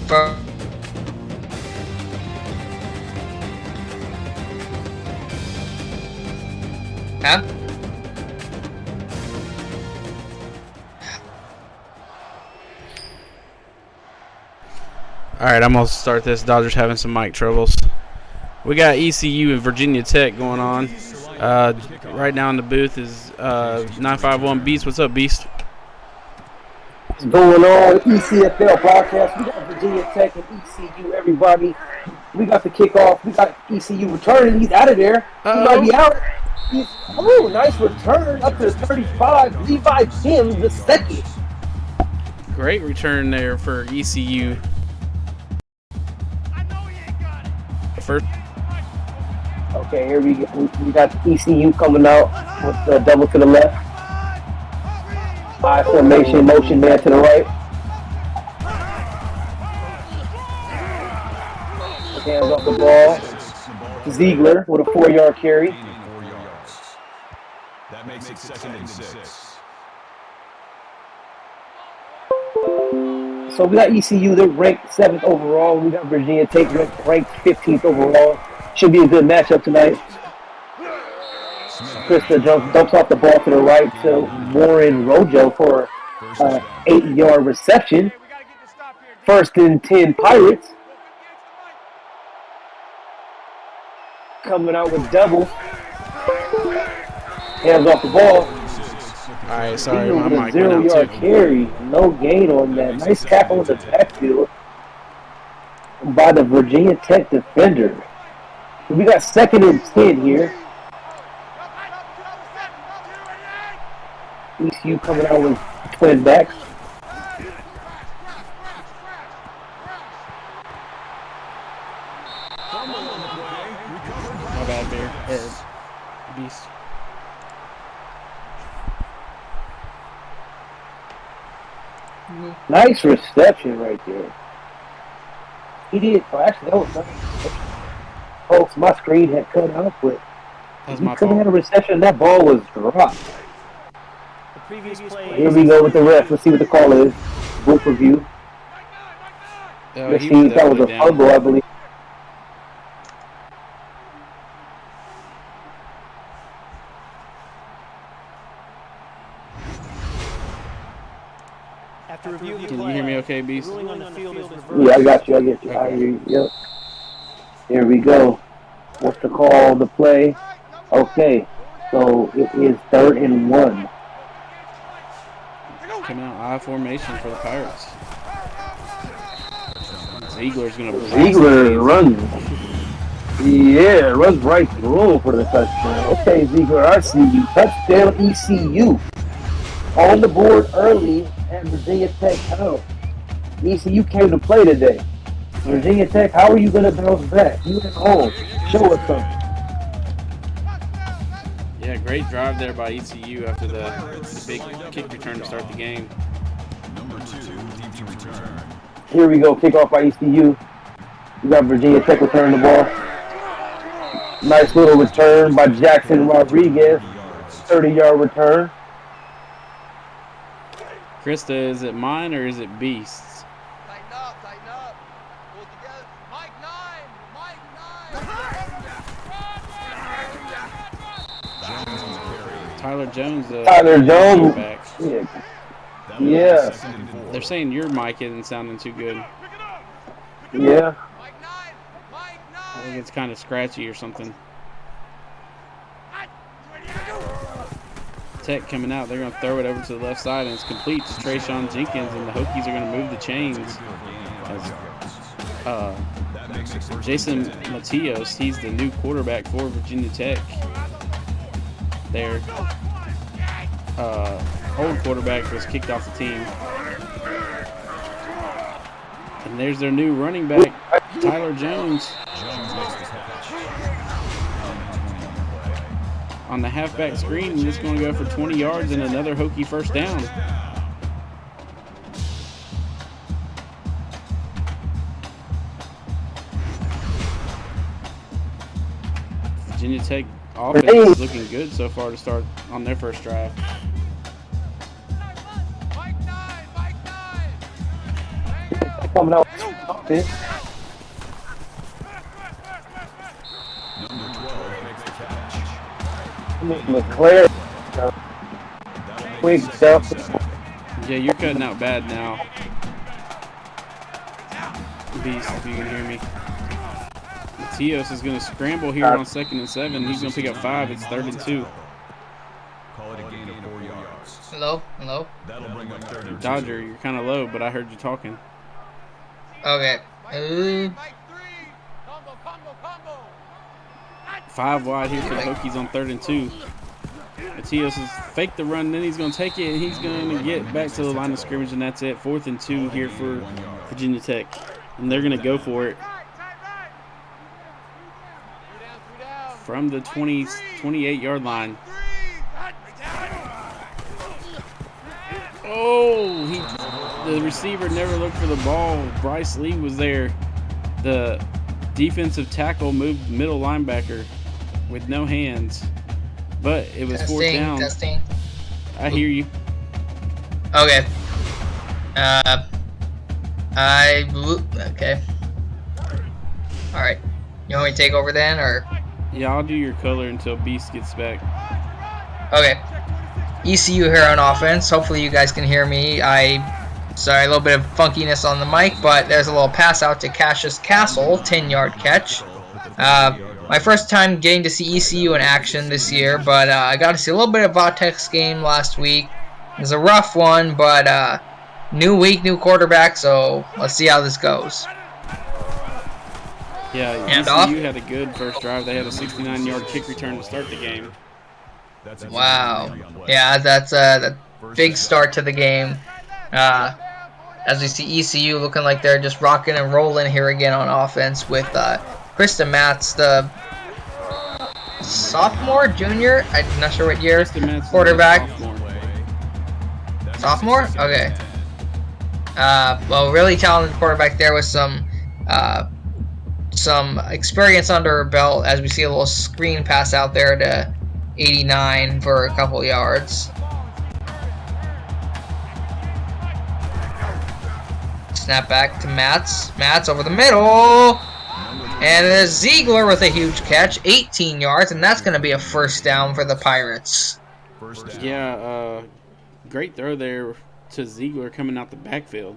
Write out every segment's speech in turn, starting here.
Huh? All right, I'm gonna start this. Dodgers having some mic troubles. We got ECU and Virginia Tech going on. Right now in the booth is 951 Beast. What's up, Beast? What's going on? ECFL podcast. We got Virginia Tech and ECU, everybody. We got the kickoff. We got ECU returning. He's out of there. He might be out. Nice return up to 35. Levi Sims the second. Great return there for ECU. First. Okay, here we go. We got ECU coming out with the double to the left. I formation, motion man to the right. Hands off the ball. Ziegler with a 4-yard carry. That makes it 2nd and 6. So we got ECU, they're ranked 7th overall. We got Virginia Tech ranked 15th overall. Should be a good matchup tonight. Krista dumps off the ball to the right to Warren Rojo for an 8-yard reception. 1st and 10 Pirates. Coming out with double. Hands off the ball. All right, sorry, my mic went out 0-yard too. carry. No gain on that. Nice tackle in the backfield by the Virginia Tech defender. We got 2nd and 10 here. ECU coming out with twin backs. My bad, Bear. Beast. Nice reception right there. He did. Oh, actually, that was nice. Folks, my screen had cut out, but That's he my could have fault. had a reception. That ball was dropped. The previous play. Here we go with the ref. Let's see what the call is. Book review. Let's He see if that was a definitely fumble, I believe. After review of the Can you play, hear me okay, Beast? ruling on the field is reversed. Yeah, I got you. I get you. I hear you. Yep. Here we go. What's the call? The play. Okay. So it is 3rd and 1. Coming out I formation for the Pirates. Ziegler's gonna blast Ziegler it. runs. Yeah, runs right through for the touchdown. Okay, Ziegler, I see you. Touchdown ECU. On the board early at Virginia Tech House. ECU came to play today. Virginia Tech, how are you going to bounce back? You at home. Show us something. Yeah, great drive there by ECU after the big kick return to start the game. Number 2, deep to return. Here we go. Kickoff by ECU. We got Virginia Tech returning the ball. Nice little return by Jackson Rodriguez. 30-yard return. Krista, is it mine or is it Beast's? Tighten up. Pull together. Mike 9. Tyler Jones. Tyler Jones. Back. Yeah. They're saying your mic isn't sounding too good. Yeah. I think it's kind of scratchy or something. Tech coming out. They're going to throw it over to the left side, and it's complete to Trayshawn Jenkins, and the Hokies are going to move the chains. Jason Matios, he's the new quarterback for Virginia Tech. Their old quarterback was kicked off the team. And there's their new running back, Tyler Jones. On the halfback screen, and it's going to go for 20 yards and another Hokie first down. Virginia Tech offense is looking good so far to start on their first drive. Coming out Okay. Number 12 makes the catch. I mean, McLaren. Quick stuff. Yeah, you're cutting out bad now. Beast, if you can hear me. Matios is going to scramble here on 2nd and 7. He's going to pick up 5. It's 3rd and 2. Call it a gain of 4 yards. Hello? Hello? That'll bring up 3rd and 2. Dodger, you're kind of low, but I heard you talking. Okay. Mike 3. Combo. 5 wide here for the Hokies on 3rd and 2. Matios has faked the run, then he's going to take it, and he's going to get back to the line of scrimmage, and that's it. 4th and 2 here for Virginia Tech. And they're going to go for it from the 28-yard line. Oh, the receiver never looked for the ball. Bryce Lee was there. The defensive tackle moved middle linebacker with no hands. But it was 4th down. Testing. I hear you. Okay. Okay. Alright. You want me to take over then, or? Yeah, I'll do your color until Beast gets back. Okay. ECU here on offense. Hopefully you guys can hear me. Sorry, a little bit of funkiness on the mic, but there's a little pass out to Cassius Castle, 10-yard catch. My first time getting to see ECU in action this year, but I got to see a little bit of Vatek's game last week. It was a rough one, but new week, new quarterback, so let's see how this goes. Yeah, ECU had a good first drive. They had a 69-yard kick return to start the game. Wow. Yeah, that's a big start to the game. As we see ECU looking like they're just rocking and rolling here again on offense with Krista Matz, the sophomore, junior, I'm not sure what year, quarterback. Sophomore? Okay. Well, really talented quarterback there with some experience under her belt, as we see a little screen pass out there to 89 for a couple yards. Snap back to Matz. Matz over the middle. And there's Ziegler with a huge catch, 18 yards, and that's going to be a 1st down for the Pirates. Yeah, great throw there to Ziegler coming out the backfield.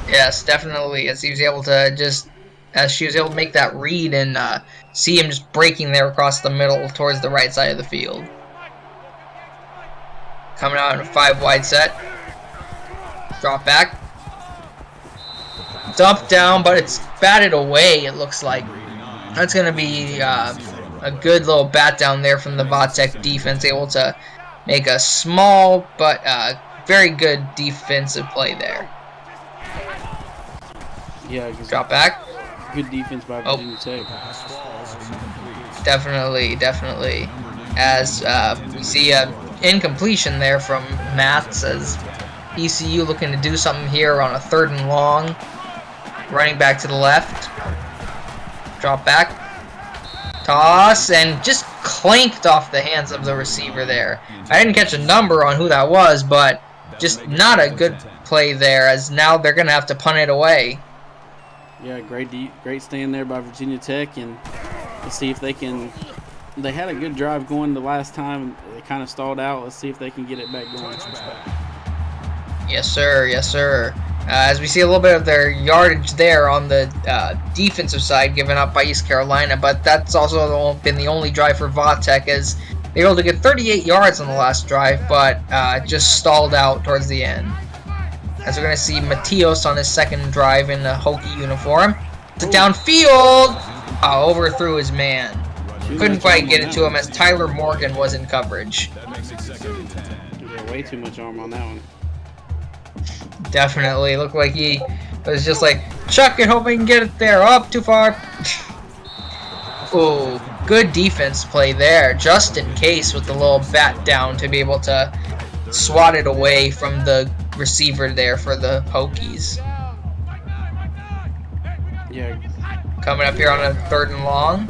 Yes, definitely. As he was able to she was able to make that read and see him just breaking there across the middle towards the right side of the field. Coming out in a 5 wide set. Drop back. Dump down, but it's batted away, it looks like. That's going to be a good little bat down there from the Vatek defense, able to make a small but very good defensive play there. Yeah, drop back. Good defense by Virginia Tech. Definitely. As we see an incompletion there from Matz, as ECU looking to do something here on a 3rd and long. Running back to the left. Drop back. Toss, and just clanked off the hands of the receiver there. I didn't catch a number on who that was, but just not a good play there, as now they're going to have to punt it away. Yeah, great stand there by Virginia Tech, and let's see if they can. They had a good drive going the last time. They kind of stalled out. Let's see if they can get it back going. Yes, sir. As we see a little bit of their yardage there on the defensive side given up by East Carolina, but that's also been the only drive for Vatek, as they were able to get 38 yards on the last drive, but just stalled out towards the end. As we're going to see Matios on his 2nd drive in the Hokie uniform. To downfield! Overthrew his man. Couldn't quite get it to him as Tyler Morgan was in coverage. Way too much arm on that one. Definitely. Looked like he was just like, chuck it, hope I can get it there. Up too far. Oh, good defense play there. Just in case with the little bat down to be able to swat it away from the receiver there for the Hokies. Yeah. Coming up here on a 3rd and long.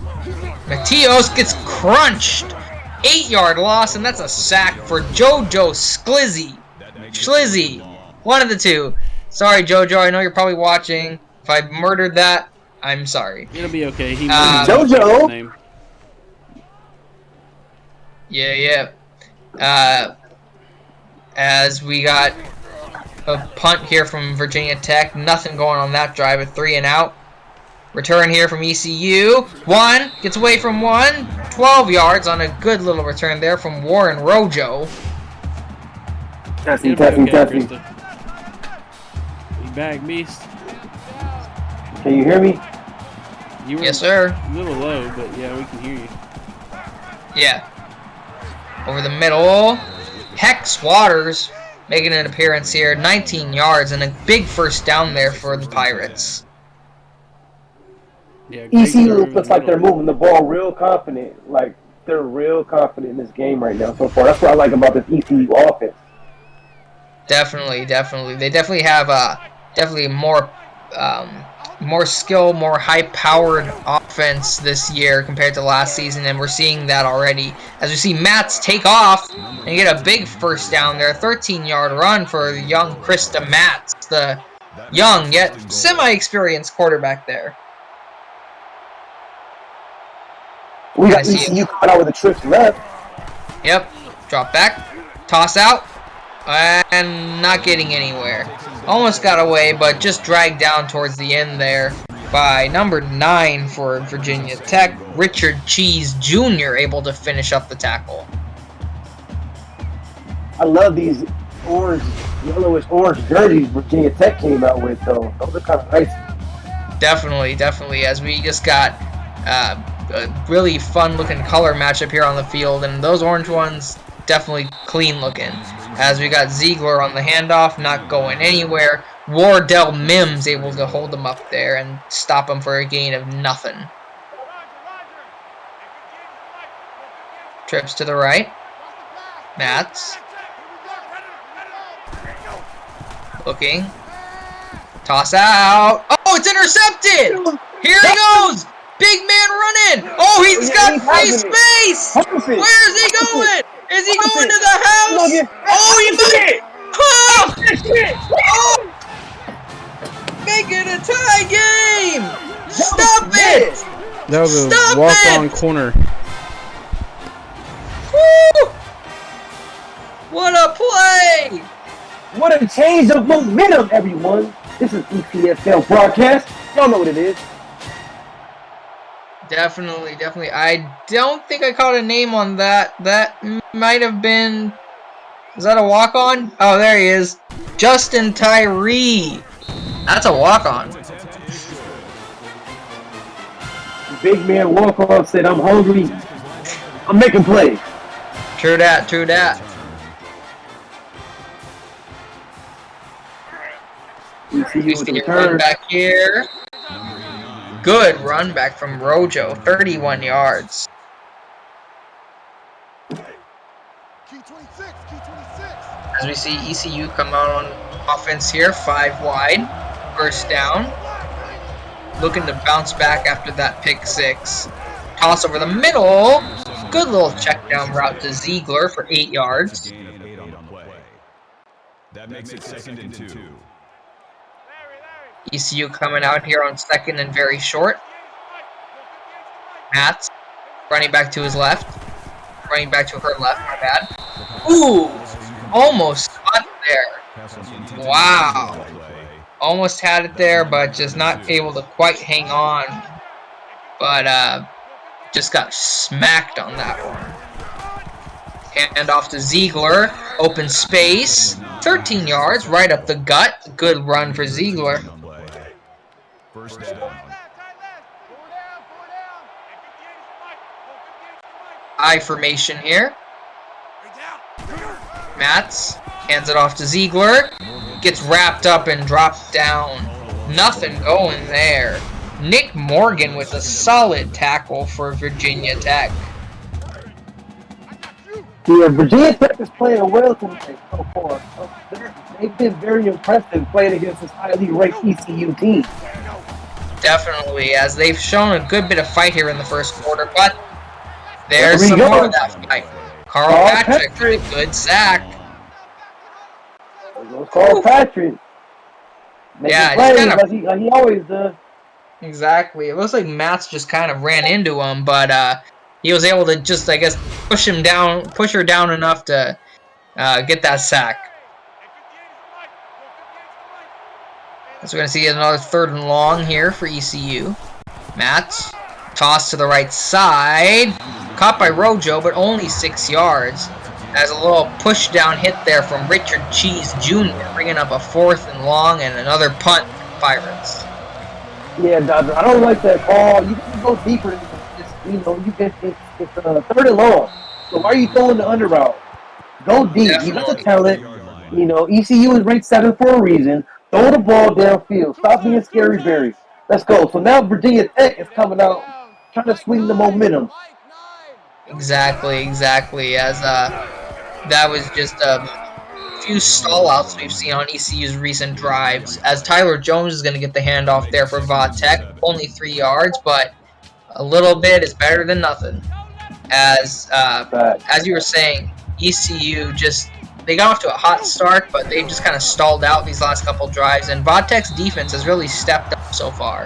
Matios gets crunched. 8-yard loss, and that's a sack for JoJo Schlizzy. One of the two. Sorry, JoJo. I know you're probably watching. If I murdered that, I'm sorry. It'll be okay. He JoJo! name. Yeah. As we got a punt here from Virginia Tech. Nothing going on that drive. A 3 and out. Return here from ECU. 1. Gets away from 1. 12 yards on a good little return there from Warren Rojo. Testing. Krista. You back, Beast? Can you hear me? You were Yes, sir. a little low, but yeah, we can hear you. Yeah. Over the middle. Hex Waters making an appearance here. 19 yards and a big first down there for the Pirates. Yeah, great ECU throw over the looks like they're middle. moving the ball real confident. Like, they're real confident in this game right now so far. That's what I like about this ECU offense. Definitely. They definitely have definitely more skill, more high-powered offense this year compared to last season, and we're seeing that already. As we see Mats take off and get a big first down there, 13-yard run for young Krista Mats, the young yet semi-experienced quarterback there. We got ECU coming out with a trick left. Yep, drop back, toss out, and not getting anywhere. Almost got away, but just dragged down towards the end there by number 9 for Virginia Tech, Richard Cheese Jr., able to finish up the tackle. I love these yellowish orange jerseys Virginia Tech came out with, though. Those are kind of nice. Definitely, as we just got a really fun-looking color matchup here on the field, and those orange ones definitely clean-looking. As we got Ziegler on the handoff, not going anywhere. Wardell Mims able to hold him up there and stop him for a gain of nothing. Trips to the right. Mats. Looking. Toss out. Oh, it's intercepted! Here he goes! Big man running! Oh, he's got free space! Where is he going? Is he going to the house? Oh, he might! Oh! Oh! Make it a tie game! Stop it! That was a Stop walk-on it! corner. Woo! What a play! What a change of momentum, everyone. This is ECFL broadcast. Y'all know what it is. Definitely. I don't think I caught a name on that. That might have been... Is that a walk-on? Oh, there he is. Justin Tyree. That's a walk-on. Big man walk off said, I'm hungry. I'm making plays. True that. ECU You with see the a run return. back here. Good run back from Rojo. 31 yards. As we see ECU come out on offense here. 5 wide. First down. Looking to bounce back after that pick 6. Toss over the middle. Good little check down route to Ziegler for 8 yards. That makes it 2nd and 2. ECU coming out here on 2nd and very short. Mats running back to his left. Running back to her left, my bad. Ooh! Almost got there. Wow. Almost had it there, but just not able to quite hang on. But just got smacked on that one. Hand off to Ziegler. Open space. 13 yards, right up the gut. Good run for Ziegler. First down. I formation here. Mats hands it off to Ziegler. Gets wrapped up and dropped down. Nothing going there. Nick Morgan with a solid tackle for Virginia Tech. Yeah, Virginia Tech is playing well tonight so far. They've been very impressive playing against this highly ranked ECU team. Definitely, as they've shown a good bit of fight here in the first quarter, but there's some more of that fight. Carl Patrick with a good sack. There goes Carl Patrick. Making Yeah, just plays kind of like he always does. exactly. It looks like Mats just kind of ran into him, but he was able to just, I guess, push her down enough to get that sack. So we're gonna see another 3rd and long here for ECU. Mats toss to the right side, caught by Rojo, but only 6 yards. As a little push down hit there from Richard Cheese Jr., bringing up a 4th and long and another punt for the Pirates. Yeah, Dodger. I don't like that call. You got to go deeper than that. It's 3rd and long. So why are you throwing the under route? Go deep. You got the Definitely. talent. ECU is ranked 7 for a reason. Throw the ball downfield. Stop being scary Barry. Let's go. So now Virginia Tech is coming out trying to swing the momentum. Exactly. As that was just a few stallouts we've seen on ECU's recent drives. As Tyler Jones is going to get the handoff there for Va Tech, only 3 yards, but a little bit is better than nothing. But As you were saying, ECU just they got off to a hot start, but they've just kind of stalled out these last couple drives, and Va Tech's defense has really stepped up so far.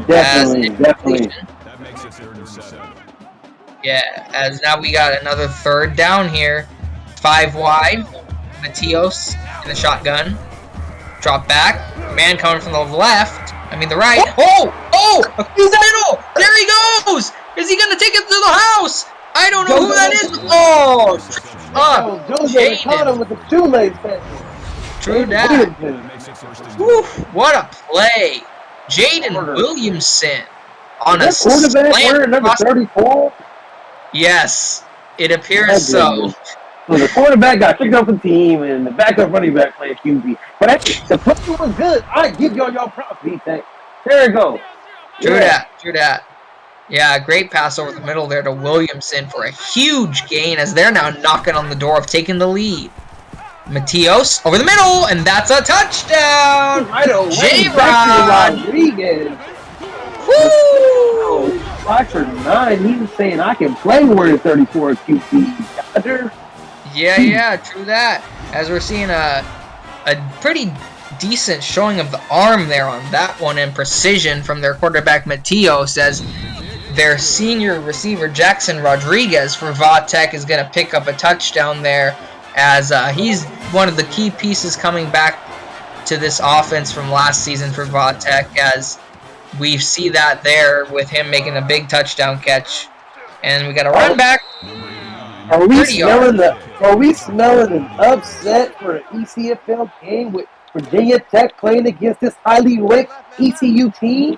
As definitely. That makes it 3rd and 7. Yeah, as now we got another 3rd down here. 5 wide. Matios in the shotgun. Drop back. Man coming from the left. The right. Oh! Through the middle! There he goes! Is he going to take it to the house? I don't know who that is. Oh! Up. Jojo caught him Jaden. with the shoelace pass. True that. That makes it 1st and Whew, what a play. Jaden Williamson on a Is that quarterback slant wearing number across. 34? Yes, it appears so. So the quarterback got kicked off the team, and the backup running back playing QB. But actually, the play was good. I give y'all props, D-Tech. There you go. True that. Yeah, great pass over the middle there to Williamson for a huge gain as they're now knocking on the door of taking the lead. Matios over the middle, and that's a touchdown! Right away, J-Rod! Rodriguez. Woo! 5 for 9. He was saying I can play wearing 34 QB. Dodger. Yeah, true that. As we're seeing a pretty decent showing of the arm there on that one and precision from their quarterback Matios, as their senior receiver Jackson Rodriguez for Va Tech is going to pick up a touchdown there, as he's one of the key pieces coming back to this offense from last season for Va Tech, as we see that there with him making a big touchdown catch. And we got a run back. Are we smelling an upset for an ECFL game with Virginia Tech playing against this highly ranked ECU team?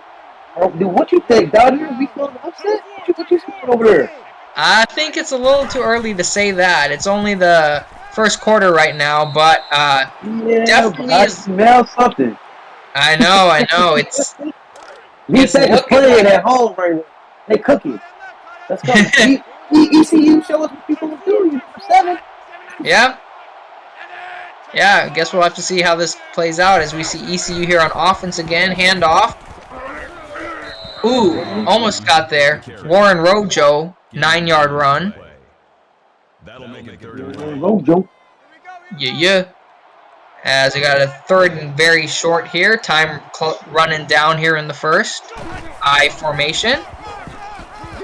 What you think, Dodger? We smelling an upset? What you smelling over there? I think it's a little too early to say that. It's only the 1st quarter right now, but definitely I smell something. I know. It's Tech is playing at home right now. They cooking. Let's go. ECU show us what people will do. You're 7. Yeah, I guess we'll have to see how this plays out as we see ECU here on offense again. Handoff. Ooh, almost got there. Warren Rojo, 9-yard run. That'll make it 3rd and 1. Rojo. Yeah. As we got a 3rd and very short here. Time running down here in the 1st. I formation.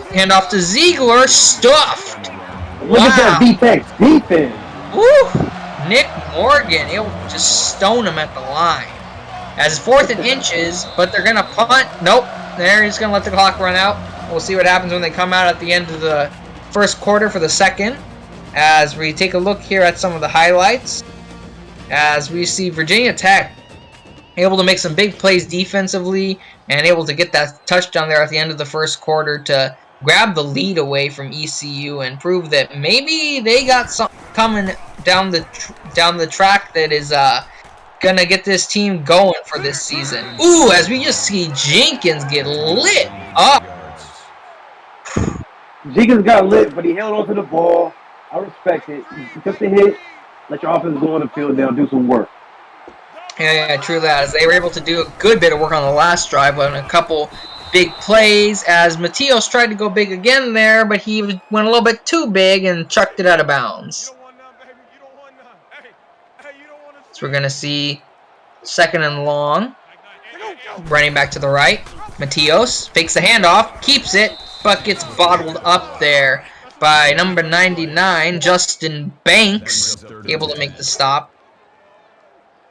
Handoff to Ziegler. Stuffed. Look at that D-Tech defense. Woo! Nick Morgan able to just stone him at the line. As 4th and inches, but they're going to punt. Nope. They're just going to let the clock run out. We'll see what happens when they come out at the end of the 1st quarter for the 2nd. As we take a look here at some of the highlights. As we see Virginia Tech able to make some big plays defensively and able to get that touchdown there at the end of the 1st quarter to grab the lead away from ECU and prove that maybe they got something coming down the track that is gonna get this team going for this season. Ooh, as we just see Jenkins get lit up. Jenkins got lit, but he held on to the ball. I respect it. He took the hit. Let your offense go on the field now, do some work. Yeah, true that. As they were able to do a good bit of work on the last drive on a couple big plays, as Matios tried to go big again there, but he went a little bit too big and chucked it out of bounds. So we're going to see Second and long. Running back to the right. Matios fakes the handoff, keeps it, but gets bottled up there by number 99, Justin Banks, able to make the stop.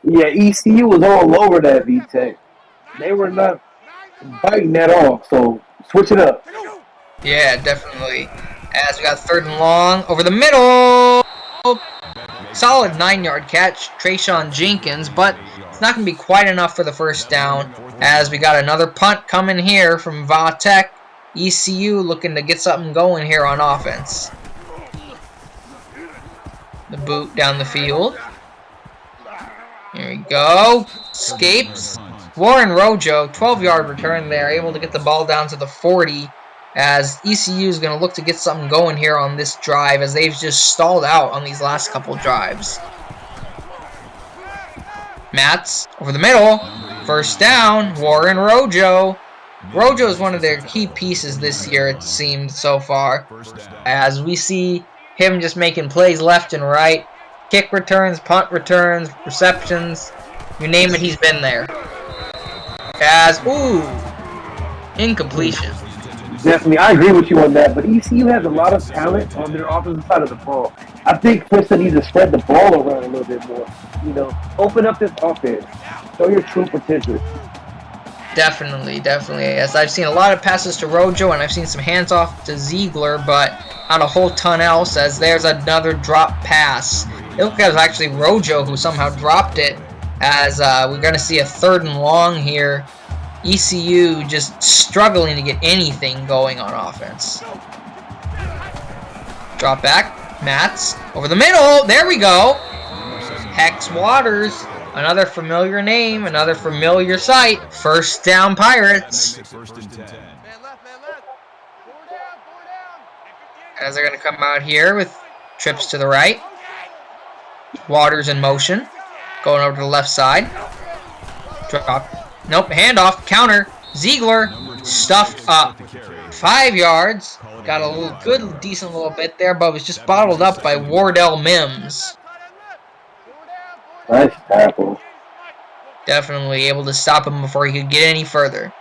Yeah, ECU was all over that VTech. They were not biting at all, so switch it up. Yeah, definitely. As we got third and long over the middle. Solid 9-yard catch, Trayshawn Jenkins, but it's not going to be quite enough for the first down. As we got another punt coming here from Vatek. ECU looking to get something going here on offense. The boot down the field. Here we go. Escapes. Warren Rojo, 12-yard return there, able to get the ball down to the 40. As ECU is going to look to get something going here on this drive, as they've just stalled out on these last couple drives. Mats over the middle. First down, Warren Rojo. Rojo is one of their key pieces this year, it seemed so far. As we see him just making plays left and right. Kick returns, punt returns, receptions. You name it, he's been there. As, ooh, incompletion. Definitely, I agree with you on that. But ECU has a lot of talent on their offensive side of the ball. I think Krista needs to spread the ball around a little bit more. You know, open up this offense. Show your true potential. Definitely. As I've seen a lot of passes to Rojo, and I've seen some hands off to Ziegler, but not a whole ton else, as there's another drop pass. It looked like it was actually Rojo who somehow dropped it, as we're going to see a third and long here. ECU just struggling to get anything going on offense. Drop back. Mats over the middle. There we go. Hex Waters. Another familiar name. Another familiar sight. First down, Pirates. Man left, man left. 4 down. As they're going to come out here with trips to the right. Waters in motion. Going over to the left side. Drop. Nope, handoff, counter, Ziegler, stuffed up. 5 yards, got a little decent little bit there, but was just bottled up by Wardell Mims. Nice tackle. Definitely able to stop him before he could get any further.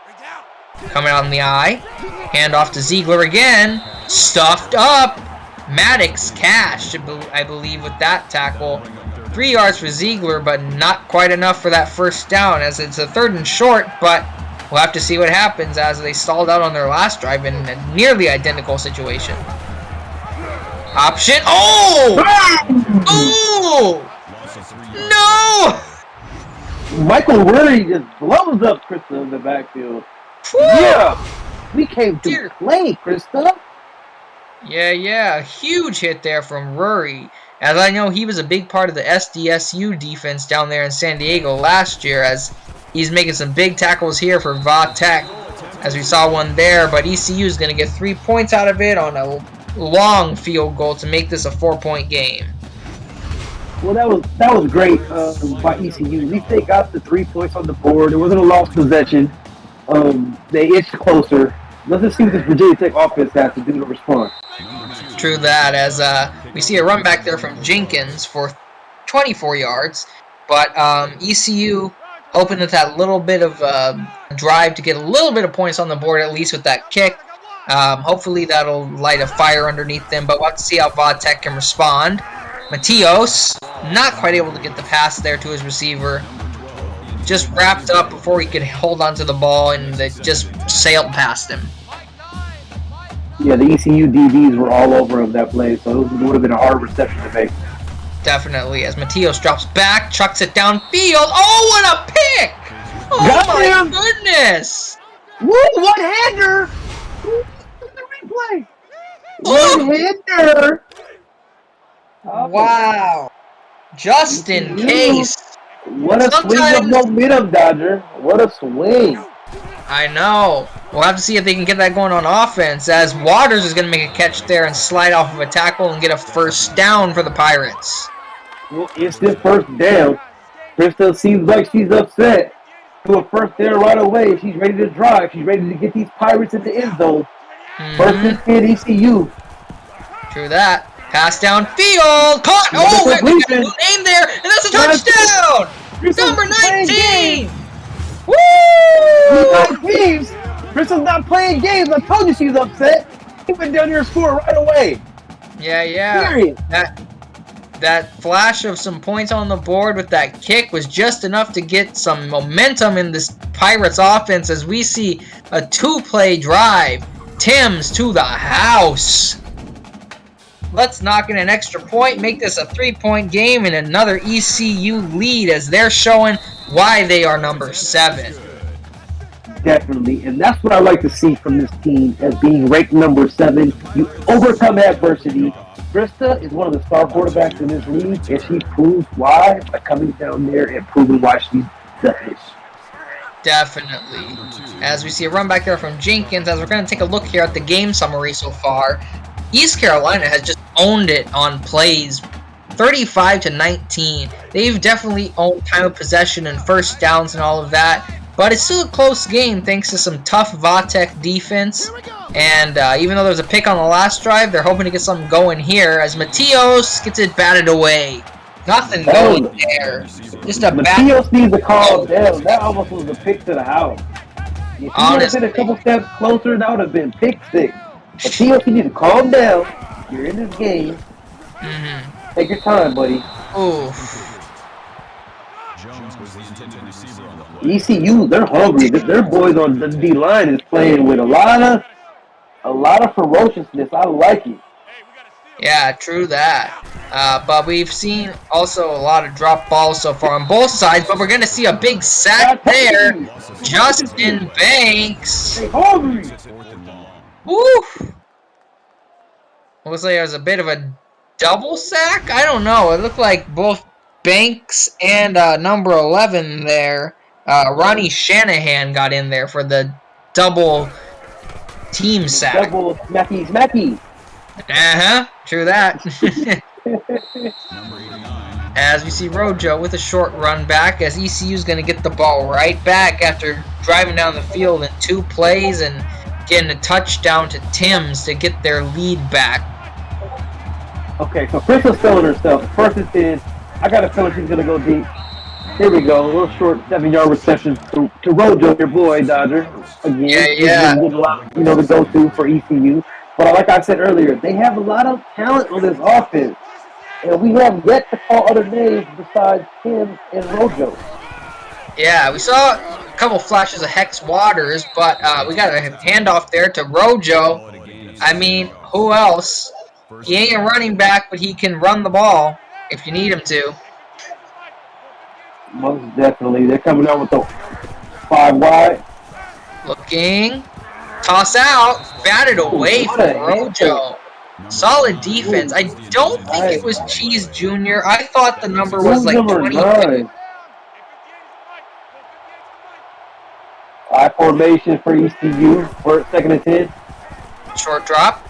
Coming out in the eye, handoff to Ziegler again, stuffed up. Maddox cashed, I believe, with that tackle. 3 yards for Ziegler, but not quite enough for that first down, as it's a third and short, but we'll have to see what happens as they stalled out on their last drive in a nearly identical situation. Option. Oh! Oh! No! Michael Worry just blows up Krista in the backfield. Whew! Yeah! We came to Dear. play, Krista. Yeah. A huge hit there from Rory. As I know, he was a big part of the SDSU defense down there in San Diego last year, as he's making some big tackles here for Vatek, as we saw one there, but ECU is going to get 3 points out of it on a long field goal to make this a 4-point game. Well, that was great by ECU. At least they got the 3 points on the board. It wasn't a lost possession. They inched closer. Let's just see what this Virginia Tech offense has to do to respond. True that, as we see a run back there from Jenkins for 24 yards, but ECU hoping that little bit of drive to get a little bit of points on the board, at least with that kick. Hopefully that'll light a fire underneath them, but we'll have to see how Vatek can respond. Matios, not quite able to get the pass there to his receiver. Just wrapped up before he could hold onto the ball, and they just sailed past him. Yeah, the ECU DBs were all over him that play, so it would have been a hard reception to make. Definitely, as Matios drops back, chucks it downfield. Oh, what a pick! Oh Got my him! goodness! Woo, one-hander! The replay! Oh! One-hander! Wow. Just in case. What a swing of momentum, Dodger. What a swing. I know. We'll have to see if they can get that going on offense, as Waters is going to make a catch there and slide off of a tackle and get a first down for the Pirates. Well, it's this first down. Krista seems like she's upset. To a first down right away. She's ready to drive. She's ready to get these Pirates in the end zone. First and 10 ECU. True that. Pass downfield. Caught. Oh, we got a good name there, and that's a touchdown. Crystal's Number playing 19! games. Woo! Not games. Crystal's not playing games. I told you she's upset. He went down there and scored right away. Yeah. Period. That flash of some points on the board with that kick was just enough to get some momentum in this Pirates offense as we see a 2-play drive. Timms to the house. Let's knock in an extra point, make this a 3-point game, and another ECU lead as they're showing why they are number 7. Definitely, and that's what I like to see from this team as being ranked number 7. You overcome adversity. Krista is one of the star quarterbacks in this league, and she proves why by coming down there and proving why she's the best. Definitely. As we see a run back there from Jenkins, as we're going to take a look here at the game summary so far, East Carolina has just owned it on plays 35-19. They've definitely owned time of possession and first downs and all of that. But it's still a close game thanks to some tough Vatek defense. And even though there was a pick on the last drive, they're hoping to get something going here as Matios gets it batted away. Nothing going there. Just a Matios needs to calm down. That almost was a pick to the house. If he would have been a couple steps closer, that would have been pick 6. Matios, you need to calm down. You're in this game. Take your time, buddy. Oof. ECU, they're hungry. Their boys on the D line is playing with a lot of ferociousness. I like it. Yeah, true that. But we've seen also a lot of drop balls so far on both sides. But we're gonna see a big sack there. Justin Banks. They hungry. Woo! Looks like it was a bit of a double sack. I don't know. It looked like both Banks and number 11 there. Ronnie Shanahan got in there for the double team sack. Double smacky. True that. As we see Rojo with a short run back as ECU's going to get the ball right back after driving down the field in 2 plays and getting a touchdown to Timms to get their lead back. Okay, so Crystal's feeling herself. First and 10. I got a feeling she's going to go deep. Here we go. A little short 7-yard reception to Rojo, your boy, Dodger. Again, Yeah. He's a lot, to go-to for ECU. But like I said earlier, they have a lot of talent on this offense. And we have yet to call other names besides Tim and Rojo. Yeah, we saw a couple flashes of Hex Waters, but we got a handoff there to Rojo. I mean, who else? He ain't a running back, but he can run the ball if you need him to. Most definitely. They're coming out with the 5 wide. Looking. Toss out. Batted away from Rojo. Solid defense. I don't think it was Cheese Jr. I thought the number was like 22. I formation for ECU for 2nd and 10. Short drop.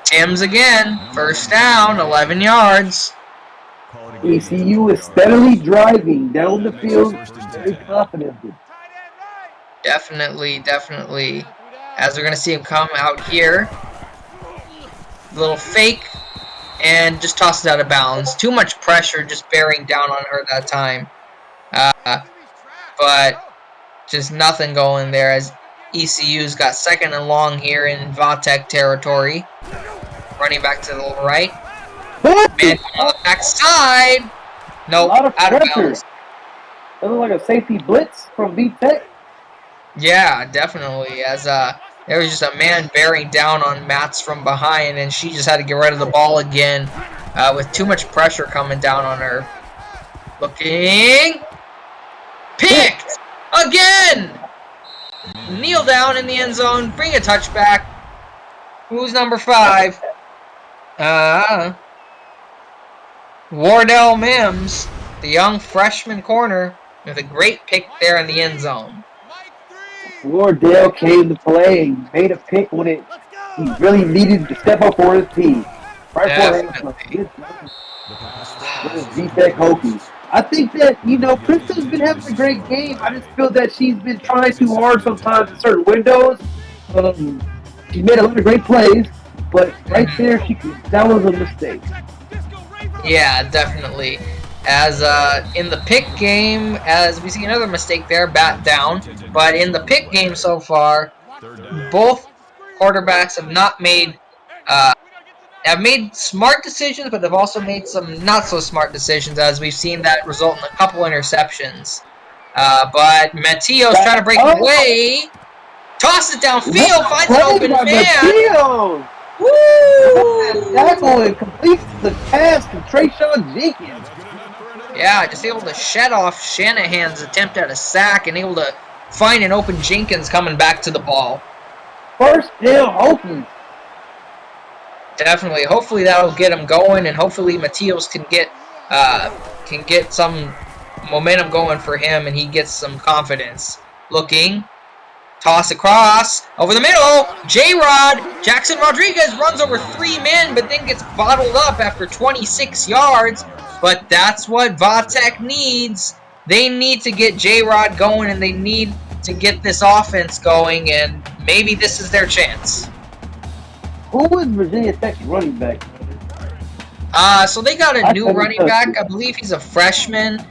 Timms again. First down. 11 yards. ECU is steadily driving down the field very confidently. Definitely. As we're going to see him come out here. Little fake. And just tosses out of bounds. Too much pressure just bearing down on her that time. But just nothing going there as ECU's got 2nd and long here in Vatek territory. Running back to the right. Man on the backside. Nope, out of bounds. That looked like a safety blitz from VTech. Yeah, definitely. As there was just a man bearing down on Mats from behind, and she just had to get rid of the ball again with too much pressure coming down on her. Looking. Picked! Again! Kneel down in the end zone. Bring a touchback. Who's number 5? Wardell Mims, the young freshman corner, with a great pick there in the end zone. Wardell came to play and made a pick when he really needed to step up for his team. Right for him. VTech Hokies. I think that, Crystal's been having a great game. I just feel that she's been trying too hard sometimes in certain windows. She made a lot of great plays, but right there, that was a mistake. Yeah, definitely. As in the pick game, as we see another mistake there, bat down. But in the pick game so far, both quarterbacks have made smart decisions, but they've also made some not so smart decisions, as we've seen that result in a couple interceptions. But Mateo's trying to break away, toss it downfield, finds an open man. Woo! Tackle and completes the pass to Trayshawn Jenkins. Yeah, just able to shed off Shanahan's attempt at a sack and able to find an open Jenkins coming back to the ball. First down, Hokies. Definitely. Hopefully that'll get him going, and hopefully Mateos can get some momentum going for him, and he gets some confidence. Looking. Toss across, over the middle, J-Rod, Jackson Rodriguez runs over 3 men, but then gets bottled up after 26 yards. But that's what Vatek needs. They need to get J-Rod going, and they need to get this offense going, and maybe this is their chance. Who is Virginia Tech's running back? So they got a new running back. I believe he's a freshman,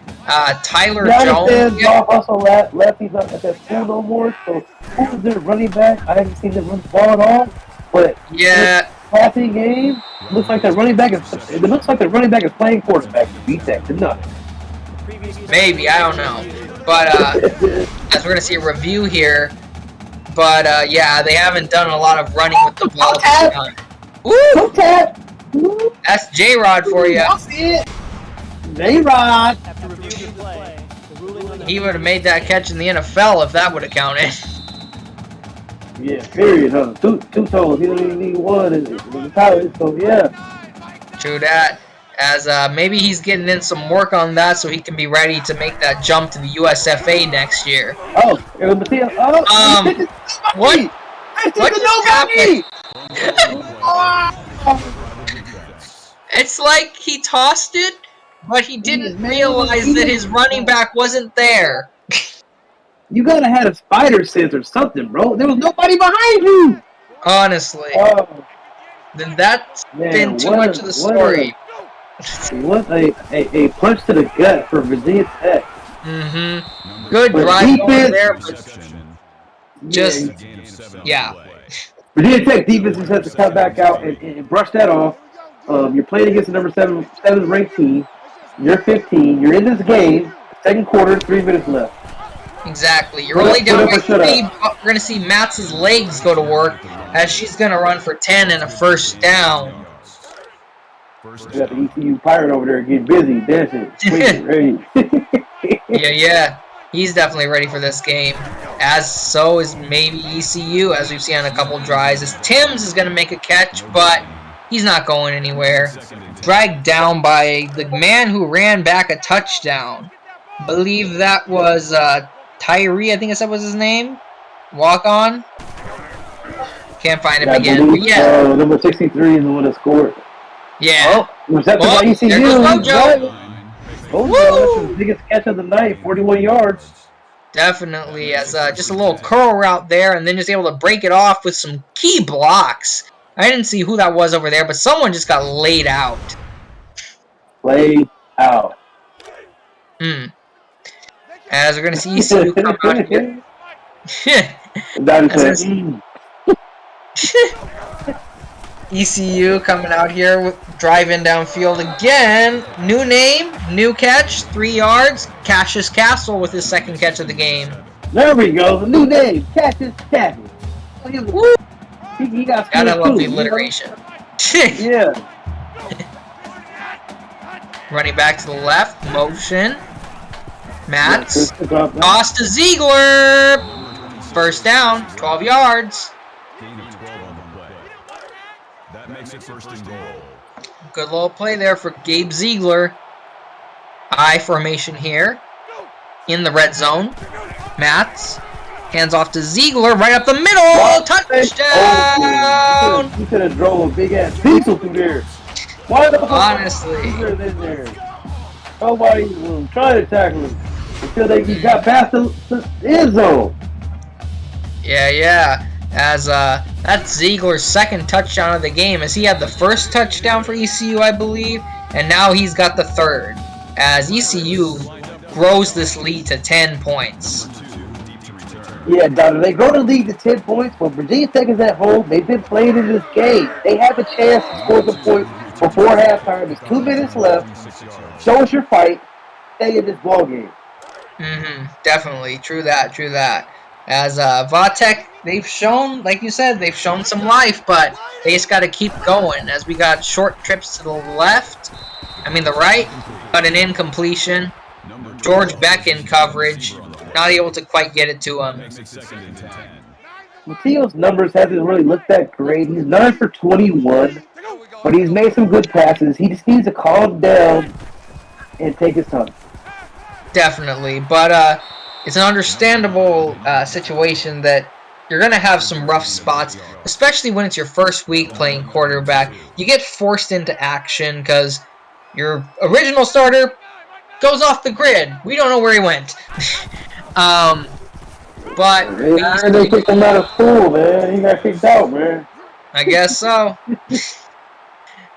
Tyler Jones. Also left. He's not at that school no more. So who is their running back? I haven't seen them run the ball at all. But yeah, passing game looks like their running back is. It looks like their running back is playing quarterback. VTech did not. Maybe, I don't know. But as we're gonna see a review here. But yeah, they haven't done a lot of running with the ball this time. Woo! That's J-Rod for you. I'll see it. J-Rod. He would have made that catch in the NFL if that would have counted. Yeah, period, huh? Two toes. He don't even need one in the college, so yeah. True that. As maybe he's getting in some work on that so he can be ready to make that jump to the USFA next year. Oh, it was Mateo. What? What just happened? It's like he tossed it, but he didn't realize that his running back wasn't there. You gotta have a spider sense or something, bro. There was nobody behind you. Honestly. Then that's been too much of the story. What a punch to the gut for Virginia Tech. Mm-hmm. Good drive over there, but just, yeah. Virginia Tech defense just has to come back out and brush that off. You're playing against the number 7 ranked team. You're 15. You're in this game. Second quarter, 3 minutes left. Exactly. You're only down by 3. We're going to see Matt's legs go to work as she's going to run for 10 and a first down. You got the ECU pirate over there getting busy, dancing, swinging, ready. Yeah. He's definitely ready for this game. As so is maybe ECU, as we've seen on a couple drives. As Timms is going to make a catch, but he's not going anywhere. Dragged down by the man who ran back a touchdown. Believe that was Tyree, I think that was his name. Walk on. Can't find him again. But yeah. Number 63 is the one that scored. Yeah. Reception by ECU. There goes Mojo. Woo! That's the biggest catch of the night, 41 yards. Definitely, as just a little curl route there, and then just able to break it off with some key blocks. I didn't see who that was over there, but someone just got laid out. Laid out. As we're going to see ECU come out here. ECU coming out here, driving downfield again. New name, new catch, 3 yards. Cassius Castle with his second catch of the game. There we go, the new name, Cassius Castle. Woo! He got gotta love the alliteration. Yeah. Running back to the left, motion. Matz. Toss to Ziegler. First down, 12 yards. That makes it first and goal. Good little play there for Gabe Ziegler. I formation here. In the red zone. Matz. Hands off to Ziegler. Right up the middle. Touchdown! He could have drove a big ass pistol through there. Why the fuck? Honestly. In there? Nobody was trying to tackle him until he got past the end zone. Yeah. As that's Ziegler's second touchdown of the game, as he had the first touchdown for ECU, I believe, and now he's got the third. as ECU grows this lead to 10 points. Yeah, Donna, they grow the lead to 10 points, but Virginia Tech is at home. They've been playing in this game. They have a chance to score some points before halftime. There's 2 minutes left. Show us your fight. Stay in this ball game. Definitely. True that. True that. As Vatek, they've shown, like you said, they've shown some life, but they just got to keep going. As we got short trips to the the right, but an incompletion. George Beck in coverage, not able to quite get it to him. Mateo's numbers hasn't really looked that great. He's 9 for 21, but he's made some good passes. He just needs to calm down and take his time. Definitely, but it's an understandable situation that you're going to have some rough spots, especially when it's your first week playing quarterback. You get forced into action because your original starter goes off the grid. We don't know where he went. But They kicked him out of school, man. He got kicked out, man. I guess so.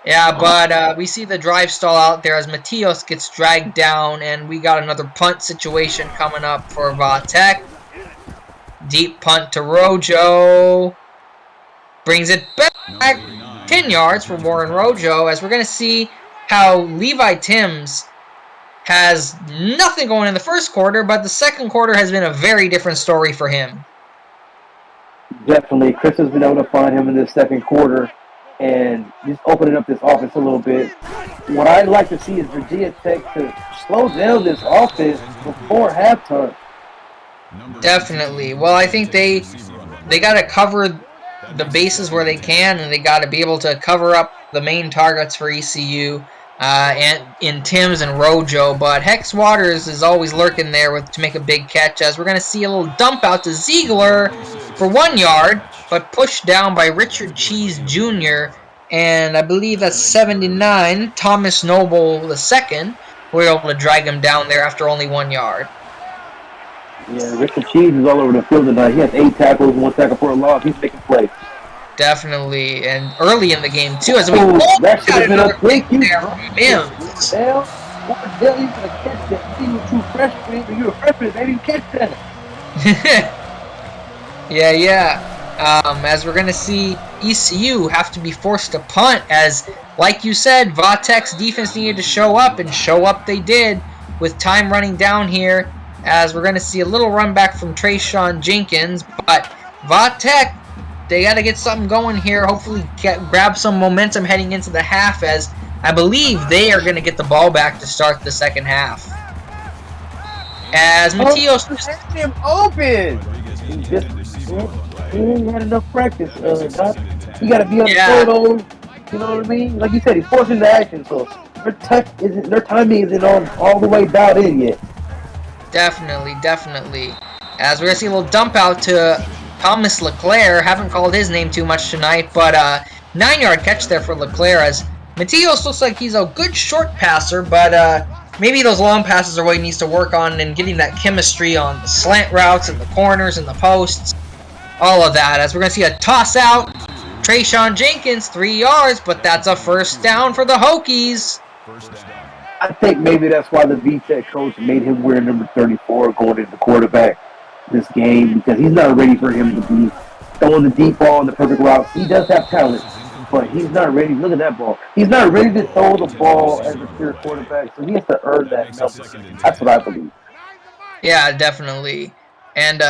Yeah, but we see the drive stall out there as Matios gets dragged down, and we got another punt situation coming up for Vatek. Deep punt to Rojo. Brings it back 10 yards for Warren Rojo, as we're going to see how Levi Timms has nothing going in the first quarter, but the second quarter has been a very different story for him. Definitely. Chris has been able to find him in this second quarter and just opening up this offense a little bit. What I'd like to see is Virginia Tech to slow down this offense before halftime. Definitely. Well, I think they got to cover the bases where they can, and they got to be able to cover up the main targets for ECU and in Timms and Rojo. But Hex Waters is always lurking there to make a big catch, as we're going to see a little dump out to Ziegler for 1 yard, but pushed down by Richard Cheese Jr., and I believe that's 79, Thomas Noble II. We're able to drag him down there after only 1 yard. Yeah, Richard Cheese is all over the field tonight. He has 8 tackles, 1 tackle for a loss. He's making plays. Definitely, and early in the game too, as we that should have been a quick there from Mims. Hell, what the hell you gonna catch that? You were too freshman, you're a freshman, maybe you catch that. yeah. As we're gonna see ECU have to be forced to punt, as like you said, Vatek's defense needed to show up, and show up they did with time running down here. As we're gonna see a little run back from Trayshawn Jenkins, but Vatek, they got to get something going here. Hopefully grab some momentum heading into the half, as I believe they are going to get the ball back to start the second half. As Matios just him open. He ain't had enough practice. You got to be on the photos. You know what I mean? Like you said, he's forced into action, so their timing isn't all the way dialed in yet. Definitely. As we're going to see a little dump out to Thomas LeClaire. Haven't called his name too much tonight, but 9-yard catch there for LeClaire, as Matios looks like he's a good short passer, but maybe those long passes are what he needs to work on, and getting that chemistry on the slant routes and the corners and the posts, all of that. As we're going to see a toss out, Trayshawn Jenkins, 3 yards, but that's a first down for the Hokies. I think maybe that's why the VTech coach made him wear number 34 going into quarterback this game, because he's not ready for him to be throwing the deep ball in the perfect routes. He does have talent, but he's not ready. Look at that ball. He's not ready to throw the ball as a pure quarterback, so he has to earn that number. That's what I believe. Yeah, definitely. And